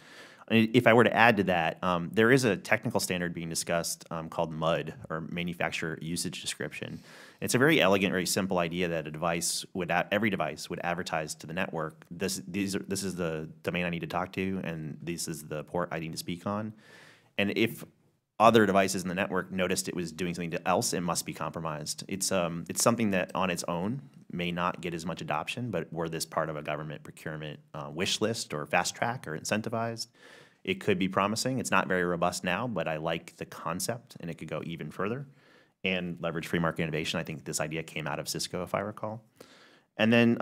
If I were to add to that, there is a technical standard being discussed called MUD, or Manufacturer Usage Description. It's a very elegant, very simple idea that every device would advertise to the network, this is the domain I need to talk to, and this is the port I need to speak on. And if other devices in the network noticed it was doing something else, it must be compromised. It's something that on its own may not get as much adoption, but were this part of a government procurement wish list or fast track or incentivized, it could be promising. It's not very robust now, but I like the concept, and it could go even further and leverage free market innovation. I think this idea came out of Cisco, if I recall. And then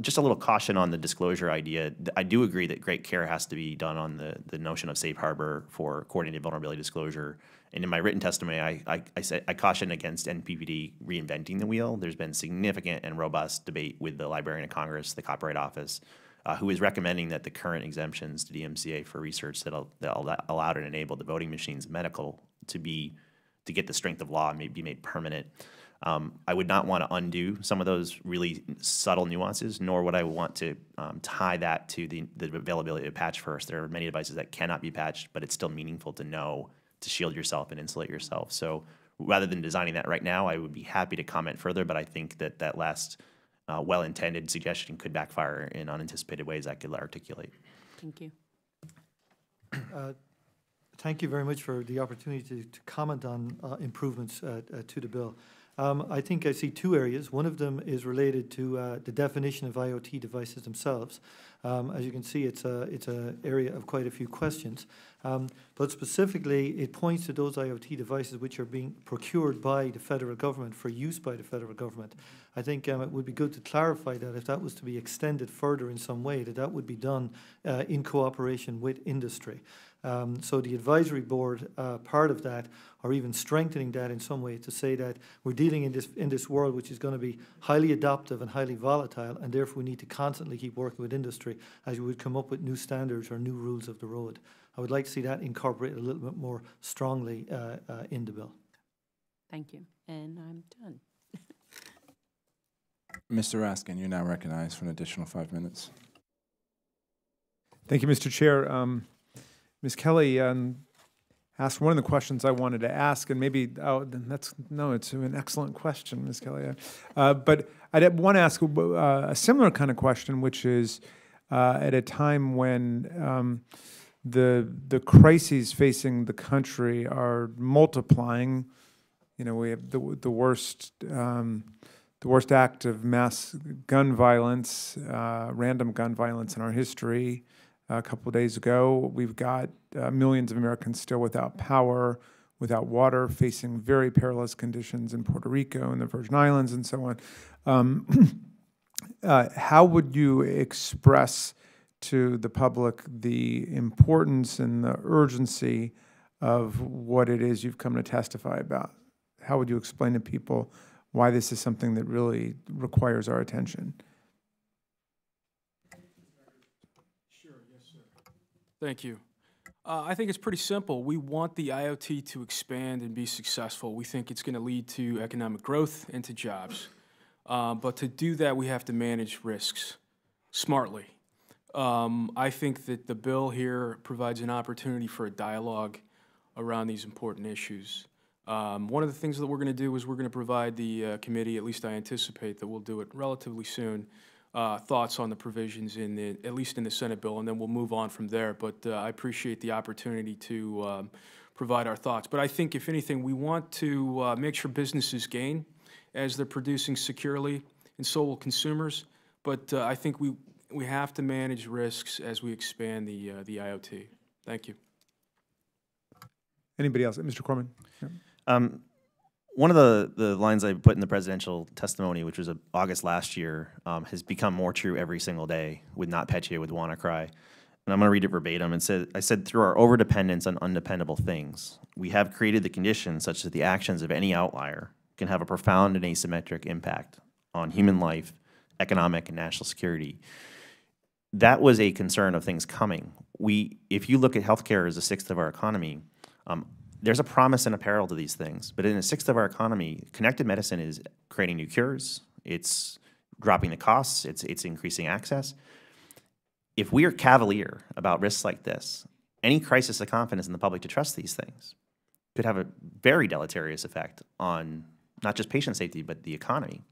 just a little caution on the disclosure idea. I do agree that great care has to be done on the notion of safe harbor for coordinated vulnerability disclosure. And in my written testimony, I caution against NPPD reinventing the wheel. There's been significant and robust debate with the Librarian of Congress, the Copyright Office, who is recommending that the current exemptions to DMCA for research that allowed and enabled the voting machines and medical to get the strength of law and be made permanent. I would not want to undo some of those really subtle nuances, nor would I want to tie that to the availability of patch first. There are many devices that cannot be patched, but it's still meaningful to know to shield yourself and insulate yourself. So rather than designing that right now, I would be happy to comment further, but I think that last well-intended suggestion could backfire in unanticipated ways I could articulate. Thank you. Thank you very much for the opportunity to comment on improvements to the bill. I think I see two areas. One of them is related to the definition of IoT devices themselves. As you can see, it's an area of quite a few questions. But specifically, it points to those IoT devices which are being procured by the federal government for use by the federal government. I think it would be good to clarify that if that was to be extended further in some way, that would be done in cooperation with industry. So the advisory board, part of that, or even strengthening that in some way to say that we're dealing in this world which is going to be highly adaptive and highly volatile, and therefore we need to constantly keep working with industry as we would come up with new standards or new rules of the road. I would like to see that incorporated a little bit more strongly in the bill. Thank you. And I'm done. Mr. Raskin, you're now recognized for an additional 5 minutes. Thank you, Mr. Chair. Ms. Kelly asked one of the questions I wanted to ask, and maybe, it's an excellent question, Ms. Kelly. But I want to ask a similar kind of question, which is at a time when the crises facing the country are multiplying. You know, we have the worst act of mass gun violence, random gun violence in our history. A couple of days ago, we've got millions of Americans still without power, without water, facing very perilous conditions in Puerto Rico and the Virgin Islands and so on. How would you express to the public the importance and the urgency of what it is you've come to testify about? How would you explain to people why this is something that really requires our attention? Thank you. I think it's pretty simple. We want the IoT to expand and be successful. We think it's going to lead to economic growth and to jobs. But to do that, we have to manage risks smartly. I think that the bill here provides an opportunity for a dialogue around these important issues. One of the things that we're going to do is we're going to provide the committee, at least I anticipate that we'll do it relatively soon, thoughts on the provisions at least in the Senate bill, and then we'll move on from there. But I appreciate the opportunity to provide our thoughts. But I think, if anything, we want to make sure businesses gain as they're producing securely, and so will consumers. But I think we have to manage risks as we expand the IoT. Thank you. Anybody else? Mr. Corman? Yeah. One of the lines I put in the presidential testimony, which was August last year, has become more true every single day with NotPetya, with WannaCry. And I'm going to read it verbatim. I said, through our overdependence on undependable things, we have created the conditions such that the actions of any outlier can have a profound and asymmetric impact on human life, economic, and national security. That was a concern of things coming. If you look at healthcare as a sixth of our economy, there's a promise and a peril to these things. But in a sixth of our economy, connected medicine is creating new cures. It's dropping the costs. It's increasing access. If we are cavalier about risks like this, any crisis of confidence in the public to trust these things could have a very deleterious effect on not just patient safety, but the economy.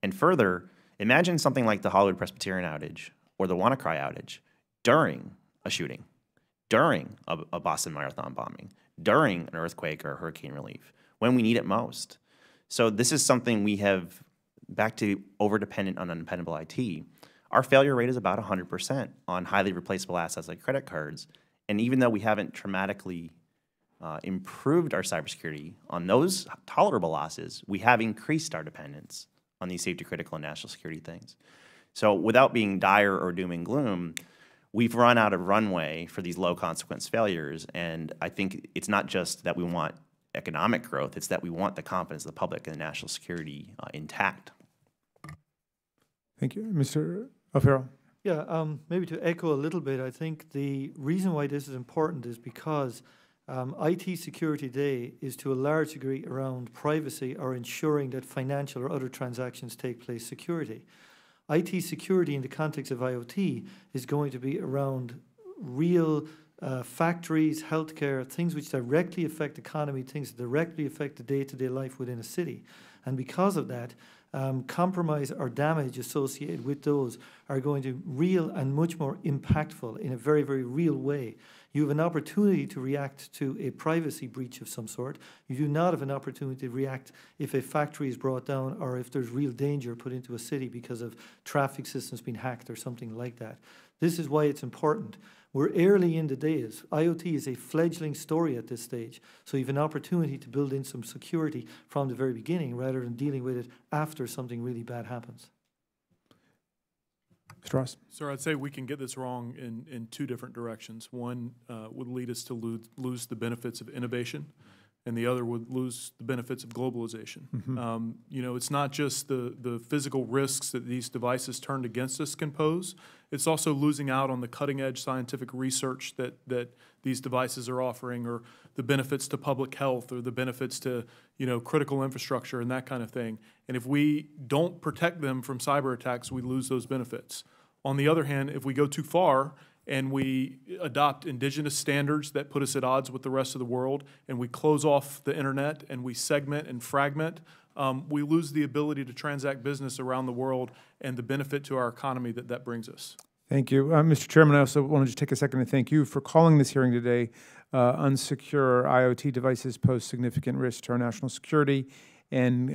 And further, imagine something like the Hollywood Presbyterian outage or the WannaCry outage during a shooting, during a Boston Marathon bombing, during an earthquake or hurricane relief, when we need it most. So this is something we have, back to overdependent on undependable IT, our failure rate is about 100% on highly replaceable assets like credit cards. And even though we haven't dramatically improved our cybersecurity on those tolerable losses, we have increased our dependence on these safety critical and national security things. So without being dire or doom and gloom, we've run out of runway for these low consequence failures. And I think it's not just that we want economic growth, it's that we want the confidence of the public and the national security intact. Thank you. Mr. O'Farrell? Yeah, maybe to echo a little bit, I think the reason why this is important is because IT security today is to a large degree around privacy or ensuring that financial or other transactions take place security. IT security in the context of IoT is going to be around real factories, healthcare, things which directly affect economy, things that directly affect the day-to-day life within a city. And because of that, compromise or damage associated with those are going to be real and much more impactful in a very, very real way. You have an opportunity to react to a privacy breach of some sort. You do not have an opportunity to react if a factory is brought down or if there's real danger put into a city because of traffic systems being hacked or something like that. This is why it's important. We're early in the days. IoT is a fledgling story at this stage. So you have an opportunity to build in some security from the very beginning rather than dealing with it after something really bad happens. Mr. Ross? Sir, I'd say we can get this wrong in two different directions. One would lead us to lose the benefits of innovation, and the other would lose the benefits of globalization. Mm-hmm. You know, it's not just the physical risks that these devices turned against us can pose. It's also losing out on the cutting-edge scientific research that these devices are offering, or the benefits to public health, or the benefits to, you know, critical infrastructure and that kind of thing. And if we don't protect them from cyber attacks, we lose those benefits. On the other hand, if we go too far and we adopt indigenous standards that put us at odds with the rest of the world, and we close off the internet and we segment and fragment, we lose the ability to transact business around the world and the benefit to our economy that brings us. Thank you. Mr. Chairman, I also want to just take a second to thank you for calling this hearing today. Unsecure IoT devices pose significant risk to our national security and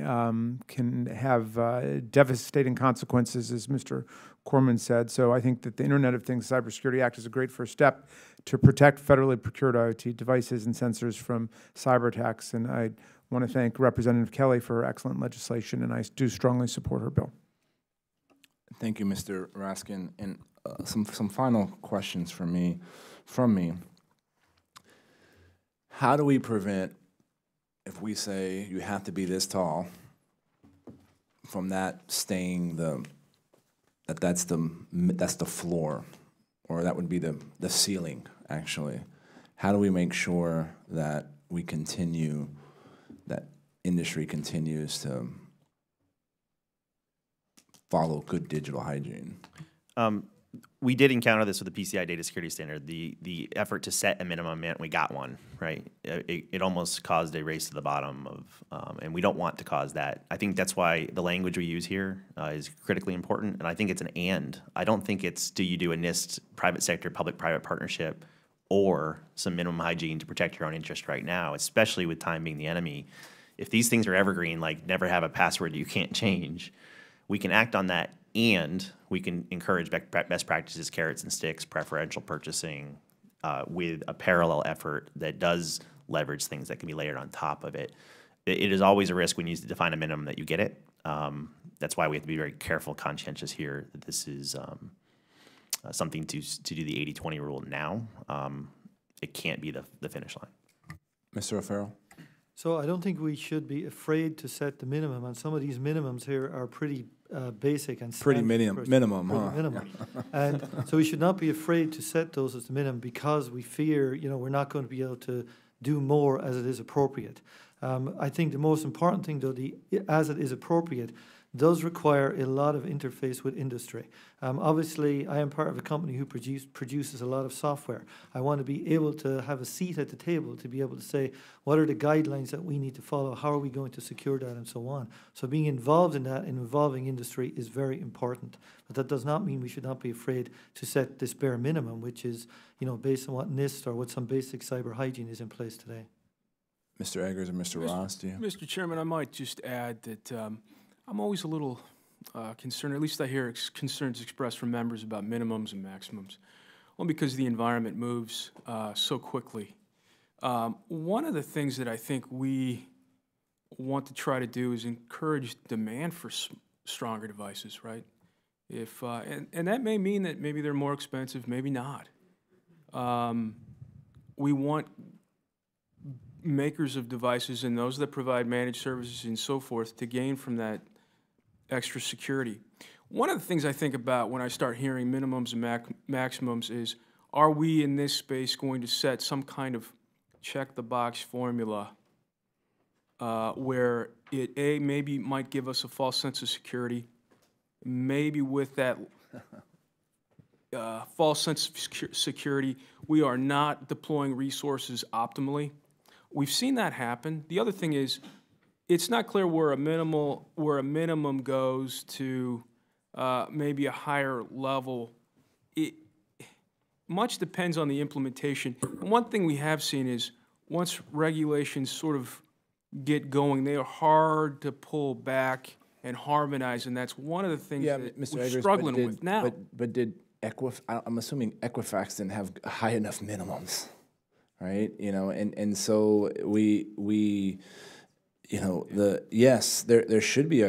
can have devastating consequences, as Mr. Corman said. So I think that the Internet of Things Cybersecurity Act is a great first step to protect federally procured IoT devices and sensors from cyber attacks. And I want to thank Representative Kelly for her excellent legislation, and I do strongly support her bill. Thank you, Mr. Raskin. And some final questions from me. How do we prevent, if we say you have to be this tall, from that staying that's the floor, or that would be the ceiling, actually? How do we make sure that we continue, that industry continues to follow good digital hygiene? We did encounter this with the PCI data security standard. The effort to set a minimum meant we got one, right? It almost caused a race to the bottom of, and we don't want to cause that. I think that's why the language we use here is critically important, and I think it's an and. I don't think it's do you do a NIST private sector public-private partnership or some minimum hygiene to protect your own interest right now, especially with time being the enemy. If these things are evergreen, like never have a password you can't change, we can act on that, and we can encourage best practices, carrots and sticks, preferential purchasing, with a parallel effort that does leverage things that can be layered on top of it. It is always a risk when you define a minimum that you get it. That's why we have to be very careful, conscientious here that this is something to do the 80-20 rule now. It can't be the finish line. Mr. O'Farrell? So I don't think we should be afraid to set the minimum, and some of these minimums here are pretty basic and Pretty standard. minimum, huh? Minimum. And so we should not be afraid to set those as the minimum because we fear, we're not going to be able to do more as it is appropriate. I think the most important thing, though, as it is appropriate, does require a lot of interface with industry. Obviously, I am part of a company who produces a lot of software. I want to be able to have a seat at the table to be able to say, what are the guidelines that we need to follow? How are we going to secure that, and so on. So being involved in that and involving industry is very important. But that does not mean we should not be afraid to set this bare minimum, which is, based on what NIST or what some basic cyber hygiene is in place today. Mr. Eggers or Mr. Ross, do you? Mr. Chairman, I might just add that I'm always a little concerned, at least I hear concerns expressed from members about minimums and maximums, well, because the environment moves so quickly. One of the things that I think we want to try to do is encourage demand for stronger devices, right? And that may mean that maybe they're more expensive, maybe not. We want makers of devices and those that provide managed services and so forth to gain from that extra security. One of the things I think about when I start hearing minimums and maximums is, are we in this space going to set some kind of check-the-box formula where it, maybe might give us a false sense of security, maybe with that false sense of security, we are not deploying resources optimally. We've seen that happen. The other thing is, it's not clear where a minimum goes to maybe a higher level. Much depends on the implementation. And one thing we have seen is once regulations sort of get going, they are hard to pull back and harmonize, and that's one of the things that Mr. we're Eggers, struggling with now. But did I'm assuming Equifax didn't have high enough minimums, right? And so we there should be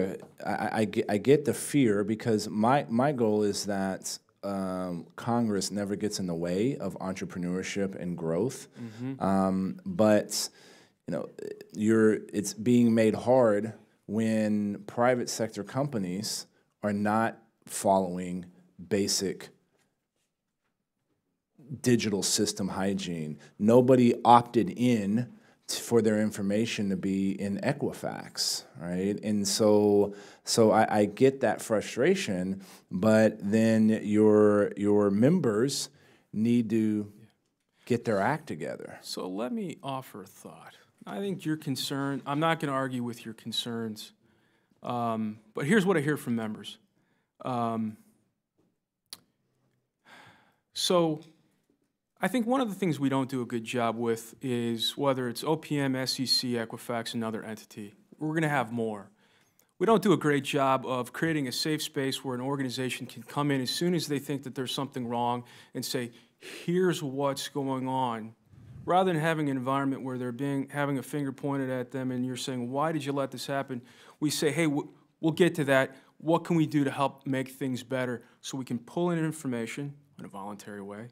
I get the fear, because my goal is that Congress never gets in the way of entrepreneurship and growth. But it's being made hard when private sector companies are not following basic digital system hygiene. Nobody opted in for their information to be in Equifax, right? And so I get that frustration, but then your members need to get their act together. So let me offer a thought. I think your concern, I'm not going to argue with your concerns, but here's what I hear from members. So I think one of the things we don't do a good job with is whether it's OPM, SEC, Equifax, another entity. We're going to have more. We don't do a great job of creating a safe space where an organization can come in as soon as they think that there's something wrong and say, here's what's going on, rather than having an environment where they're having a finger pointed at them and you're saying, why did you let this happen? We say, hey, we'll get to that. What can we do to help make things better? So we can pull in information in a voluntary way,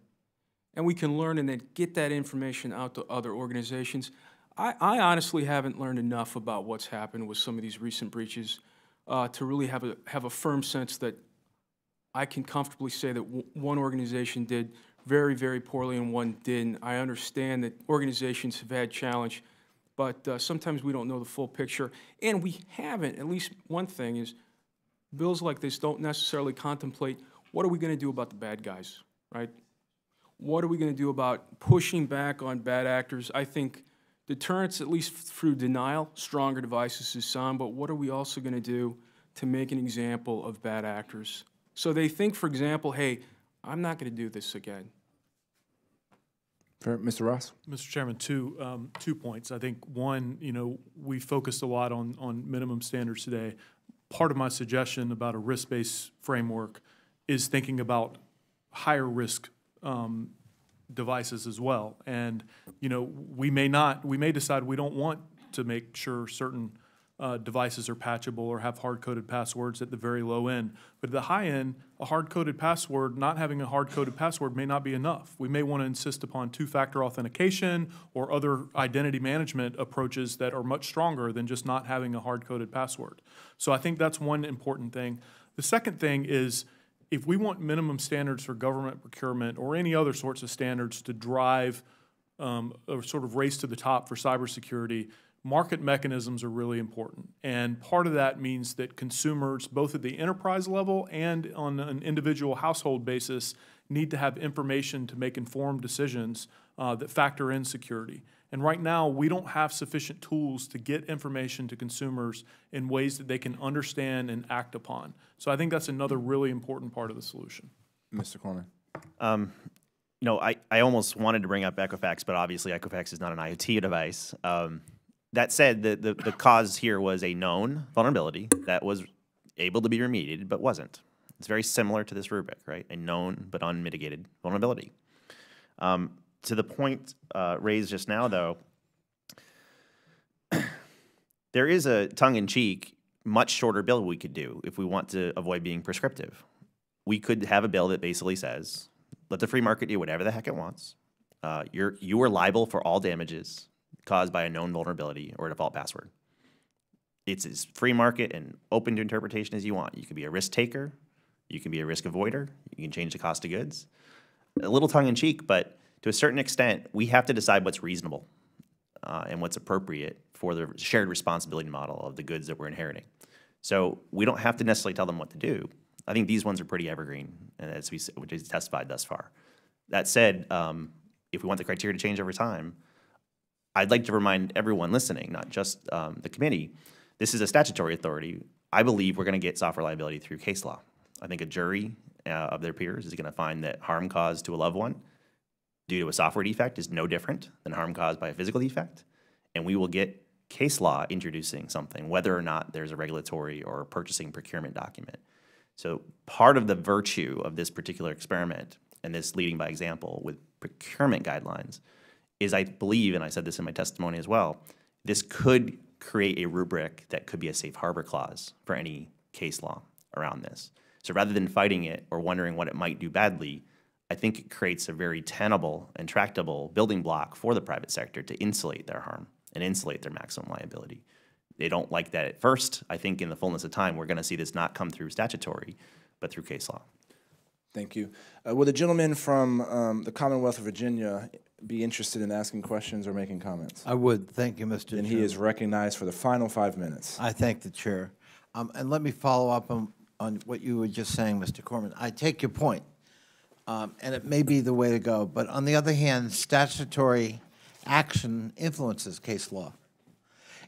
and we can learn and then get that information out to other organizations. I honestly haven't learned enough about what's happened with some of these recent breaches to really have a firm sense that I can comfortably say that one organization did very, very poorly and one didn't. I understand that organizations have had challenge, but sometimes we don't know the full picture. And we haven't, at least one thing is, bills like this don't necessarily contemplate what are we going to do about the bad guys, right? What are we going to do about pushing back on bad actors? I think deterrence, at least through denial, stronger devices is sound, but what are we also going to do to make an example of bad actors? So they think, for example, hey, I'm not going to do this again. Mr. Ross? Mr. Chairman, two points. I think one, we focused a lot on minimum standards today. Part of my suggestion about a risk-based framework is thinking about higher risk devices as well. And, you know, we may decide we don't want to make sure certain devices are patchable or have hard-coded passwords at the very low end. But at the high end, a hard-coded password, not having a hard-coded password may not be enough. We may want to insist upon two-factor authentication or other identity management approaches that are much stronger than just not having a hard-coded password. So I think that's one important thing. The second thing is, if we want minimum standards for government procurement or any other sorts of standards to drive a sort of race to the top for cybersecurity, market mechanisms are really important. And part of that means that consumers, both at the enterprise level and on an individual household basis, need to have information to make informed decisions that factor in security. And right now, we don't have sufficient tools to get information to consumers in ways that they can understand and act upon. So I think that's another really important part of the solution. Mr. Corman. You know, I almost wanted to bring up Equifax, but obviously Equifax is not an IoT device. That said, the cause here was a known vulnerability that was able to be remediated but wasn't. It's very similar to this rubric, right? A known but unmitigated vulnerability. To the point raised just now, though, there is a tongue-in-cheek, much shorter bill we could do if we want to avoid being prescriptive. We could have a bill that basically says, let the free market do whatever the heck it wants. You are liable for all damages caused by a known vulnerability or a default password. It's as free market and open to interpretation as you want. You can be a risk taker. You can be a risk avoider. You can change the cost of goods. A little tongue-in-cheek, but to a certain extent, we have to decide what's reasonable and what's appropriate for the shared responsibility model of the goods that we're inheriting. So we don't have to necessarily tell them what to do. I think these ones are pretty evergreen, as we testified thus far. That said, if we want the criteria to change over time, I'd like to remind everyone listening, not just the committee, this is a statutory authority. I believe we're going to get software liability through case law. I think a jury of their peers is going to find that harm caused to a loved one due to a software defect is no different than harm caused by a physical defect, and we will get case law introducing something, whether or not there's a regulatory or purchasing procurement document. So part of the virtue of this particular experiment, and this leading by example with procurement guidelines, is I believe, and I said this in my testimony as well, this could create a rubric that could be a safe harbor clause for any case law around this. So rather than fighting it or wondering what it might do badly, I think it creates a very tenable and tractable building block for the private sector to insulate their harm and insulate their maximum liability. They don't like that at first. I think in the fullness of time, we're going to see this not come through statutory, but through case law. Thank you. Will the gentleman from the Commonwealth of Virginia be interested in asking questions or making comments? I would. Thank you, Mr. Chair. And he is recognized for the final 5 minutes. I thank the chair. And let me follow up on what you were just saying, Mr. Corman. I take your point, and it may be the way to go. But on the other hand, statutory action influences case law.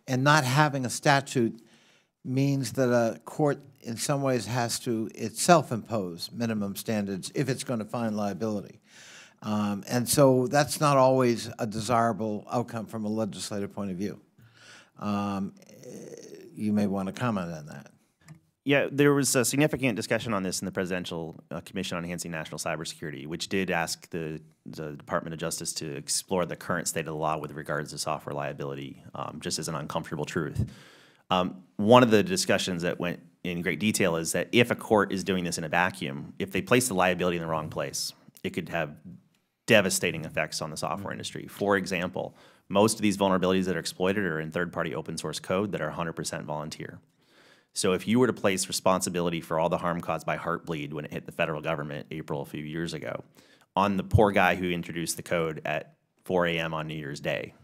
And not having a statute means that a court in some ways has to itself impose minimum standards if it's going to find liability. And so that's not always a desirable outcome from a legislative point of view. You may want to comment on that. Yeah, there was a significant discussion on this in the Presidential Commission on Enhancing National Cybersecurity, which did ask the Department of Justice to explore the current state of the law with regards to software liability, just as an uncomfortable truth. One of the discussions that went in great detail is that if a court is doing this in a vacuum, if they place the liability in the wrong place, it could have devastating effects on the software industry. For example, most of these vulnerabilities that are exploited are in third-party open source code that are 100% volunteer. So if you were to place responsibility for all the harm caused by Heartbleed when it hit the federal government April a few years ago on the poor guy who introduced the code at 4 a.m. on New Year's Day,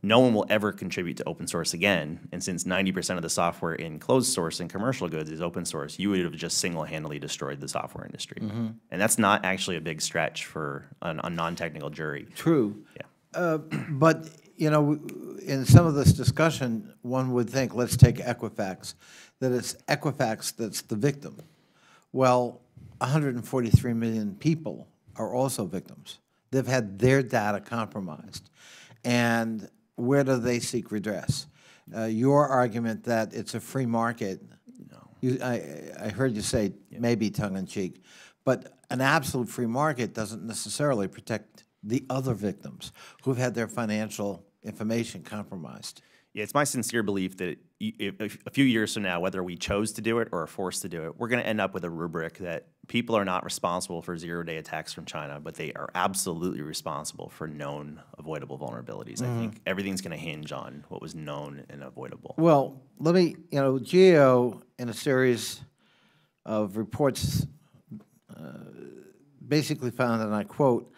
no one will ever contribute to open source again. And since 90% of the software in closed source and commercial goods is open source, you would have just single-handedly destroyed the software industry. Mm-hmm. And that's not actually a big stretch for a non-technical jury. True. Yeah. But, you know, in some of this discussion, one would think, let's take Equifax, that it's Equifax that's the victim. Well, 143 million people are also victims. They've had their data compromised. And where do they seek redress? Your argument that it's a free market, I heard you say maybe tongue-in-cheek, but an absolute free market doesn't necessarily protect the other victims who've had their financial information compromised. Yeah, it's my sincere belief that if a few years from now, whether we chose to do it or are forced to do it, we're going to end up with a rubric that people are not responsible for zero-day attacks from China, but they are absolutely responsible for known avoidable vulnerabilities. I think everything's going to hinge on what was known and avoidable. Well, let me, GAO, in a series of reports, basically found, and I quote,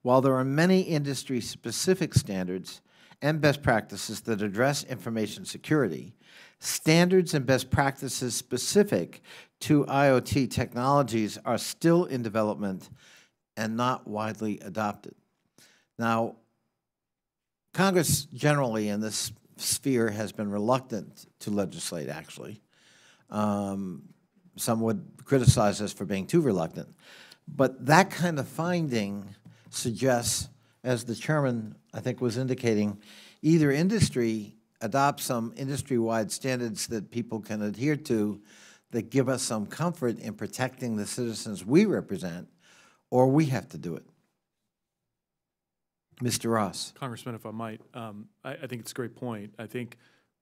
while there are many industry-specific standards and best practices that address information security, standards and best practices specific to IoT technologies are still in development and not widely adopted. Now, Congress generally in this sphere has been reluctant to legislate, actually. Some would criticize us for being too reluctant. But that kind of finding suggests, as the chairman, I think, was indicating, either industry adopts some industry-wide standards that people can adhere to that give us some comfort in protecting the citizens we represent, or we have to do it. Mr. Ross. Congressman, if I might, I think it's a great point. I think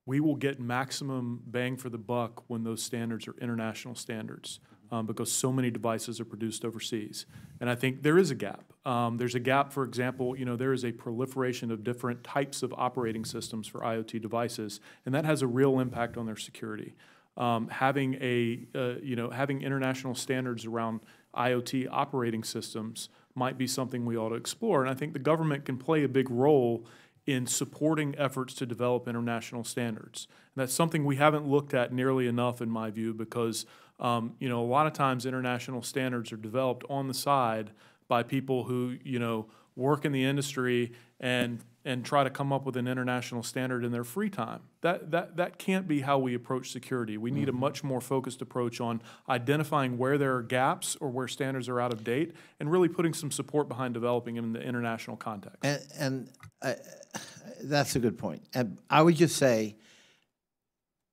we will get maximum bang for the buck when those standards are international standards, because so many devices are produced overseas. And I think there is a gap. There's a gap, for example, there is a proliferation of different types of operating systems for IoT devices, and that has a real impact on their security. Having international standards around IoT operating systems might be something we ought to explore. And I think the government can play a big role in supporting efforts to develop international standards. And that's something we haven't looked at nearly enough, in my view, because a lot of times international standards are developed on the side by people who work in the industry and try to come up with an international standard in their free time. That can't be how we approach security. We need a much more focused approach on identifying where there are gaps or where standards are out of date, and really putting some support behind developing them in the international context. And that's a good point. And I would just say,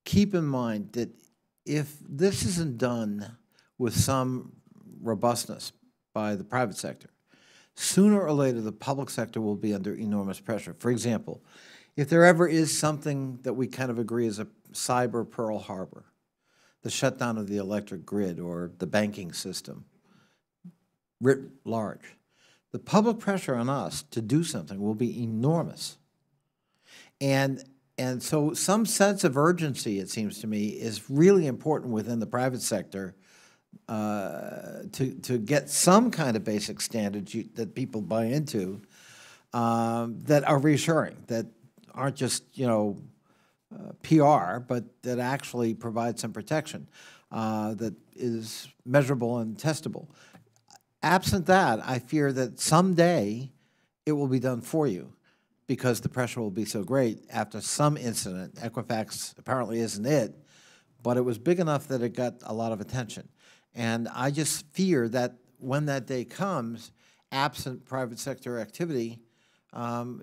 keep in mind that if this isn't done with some robustness by the private sector, sooner or later the public sector will be under enormous pressure. For example, if there ever is something that we kind of agree is a cyber Pearl Harbor, the shutdown of the electric grid or the banking system, writ large, the public pressure on us to do something will be enormous. And so some sense of urgency, it seems to me, is really important within the private sector to get some kind of basic standards that people buy into that are reassuring, that aren't just PR, but that actually provide some protection that is measurable and testable. Absent that, I fear that someday it will be done for you, because the pressure will be so great after some incident. Equifax apparently isn't it, but it was big enough that it got a lot of attention. And I just fear that when that day comes, absent private sector activity,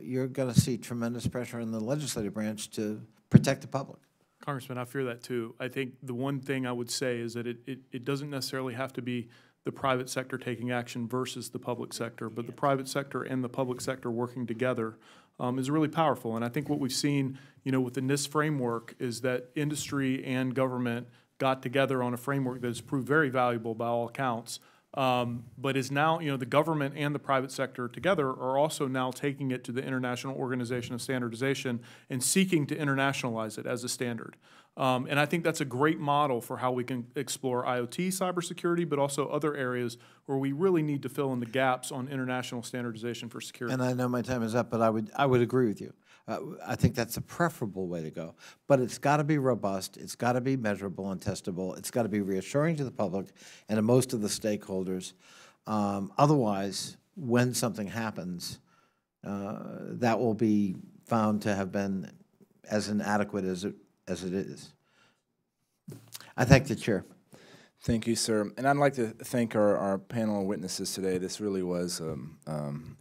you're going to see tremendous pressure in the legislative branch to protect the public. Congressman, I fear that too. I think the one thing I would say is that it doesn't necessarily have to be the private sector taking action versus the public sector, but the private sector and the public sector working together is really powerful. And I think what we've seen, with the NIST framework is that industry and government got together on a framework that has proved very valuable by all accounts, but is now, the government and the private sector together are also now taking it to the International Organization of Standardization and seeking to internationalize it as a standard. And I think that's a great model for how we can explore IoT cybersecurity, but also other areas where we really need to fill in the gaps on international standardization for security. And I know my time is up, but I would agree with you. I think that's a preferable way to go. But it's got to be robust. It's got to be measurable and testable. It's got to be reassuring to the public and to most of the stakeholders. Otherwise, when something happens, that will be found to have been as inadequate as it is. I thank the chair. Thank you, sir. And I'd like to thank our panel of witnesses today. This really was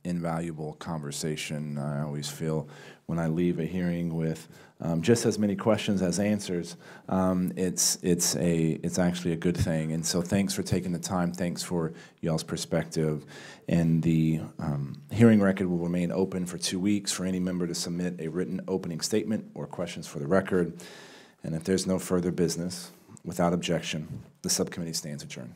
invaluable conversation. I always feel when I leave a hearing with just as many questions as answers, it's actually a good thing. And so thanks for taking the time. Thanks for y'all's perspective. And the hearing record will remain open for 2 weeks for any member to submit a written opening statement or questions for the record. And if there's no further business, without objection, the subcommittee stands adjourned.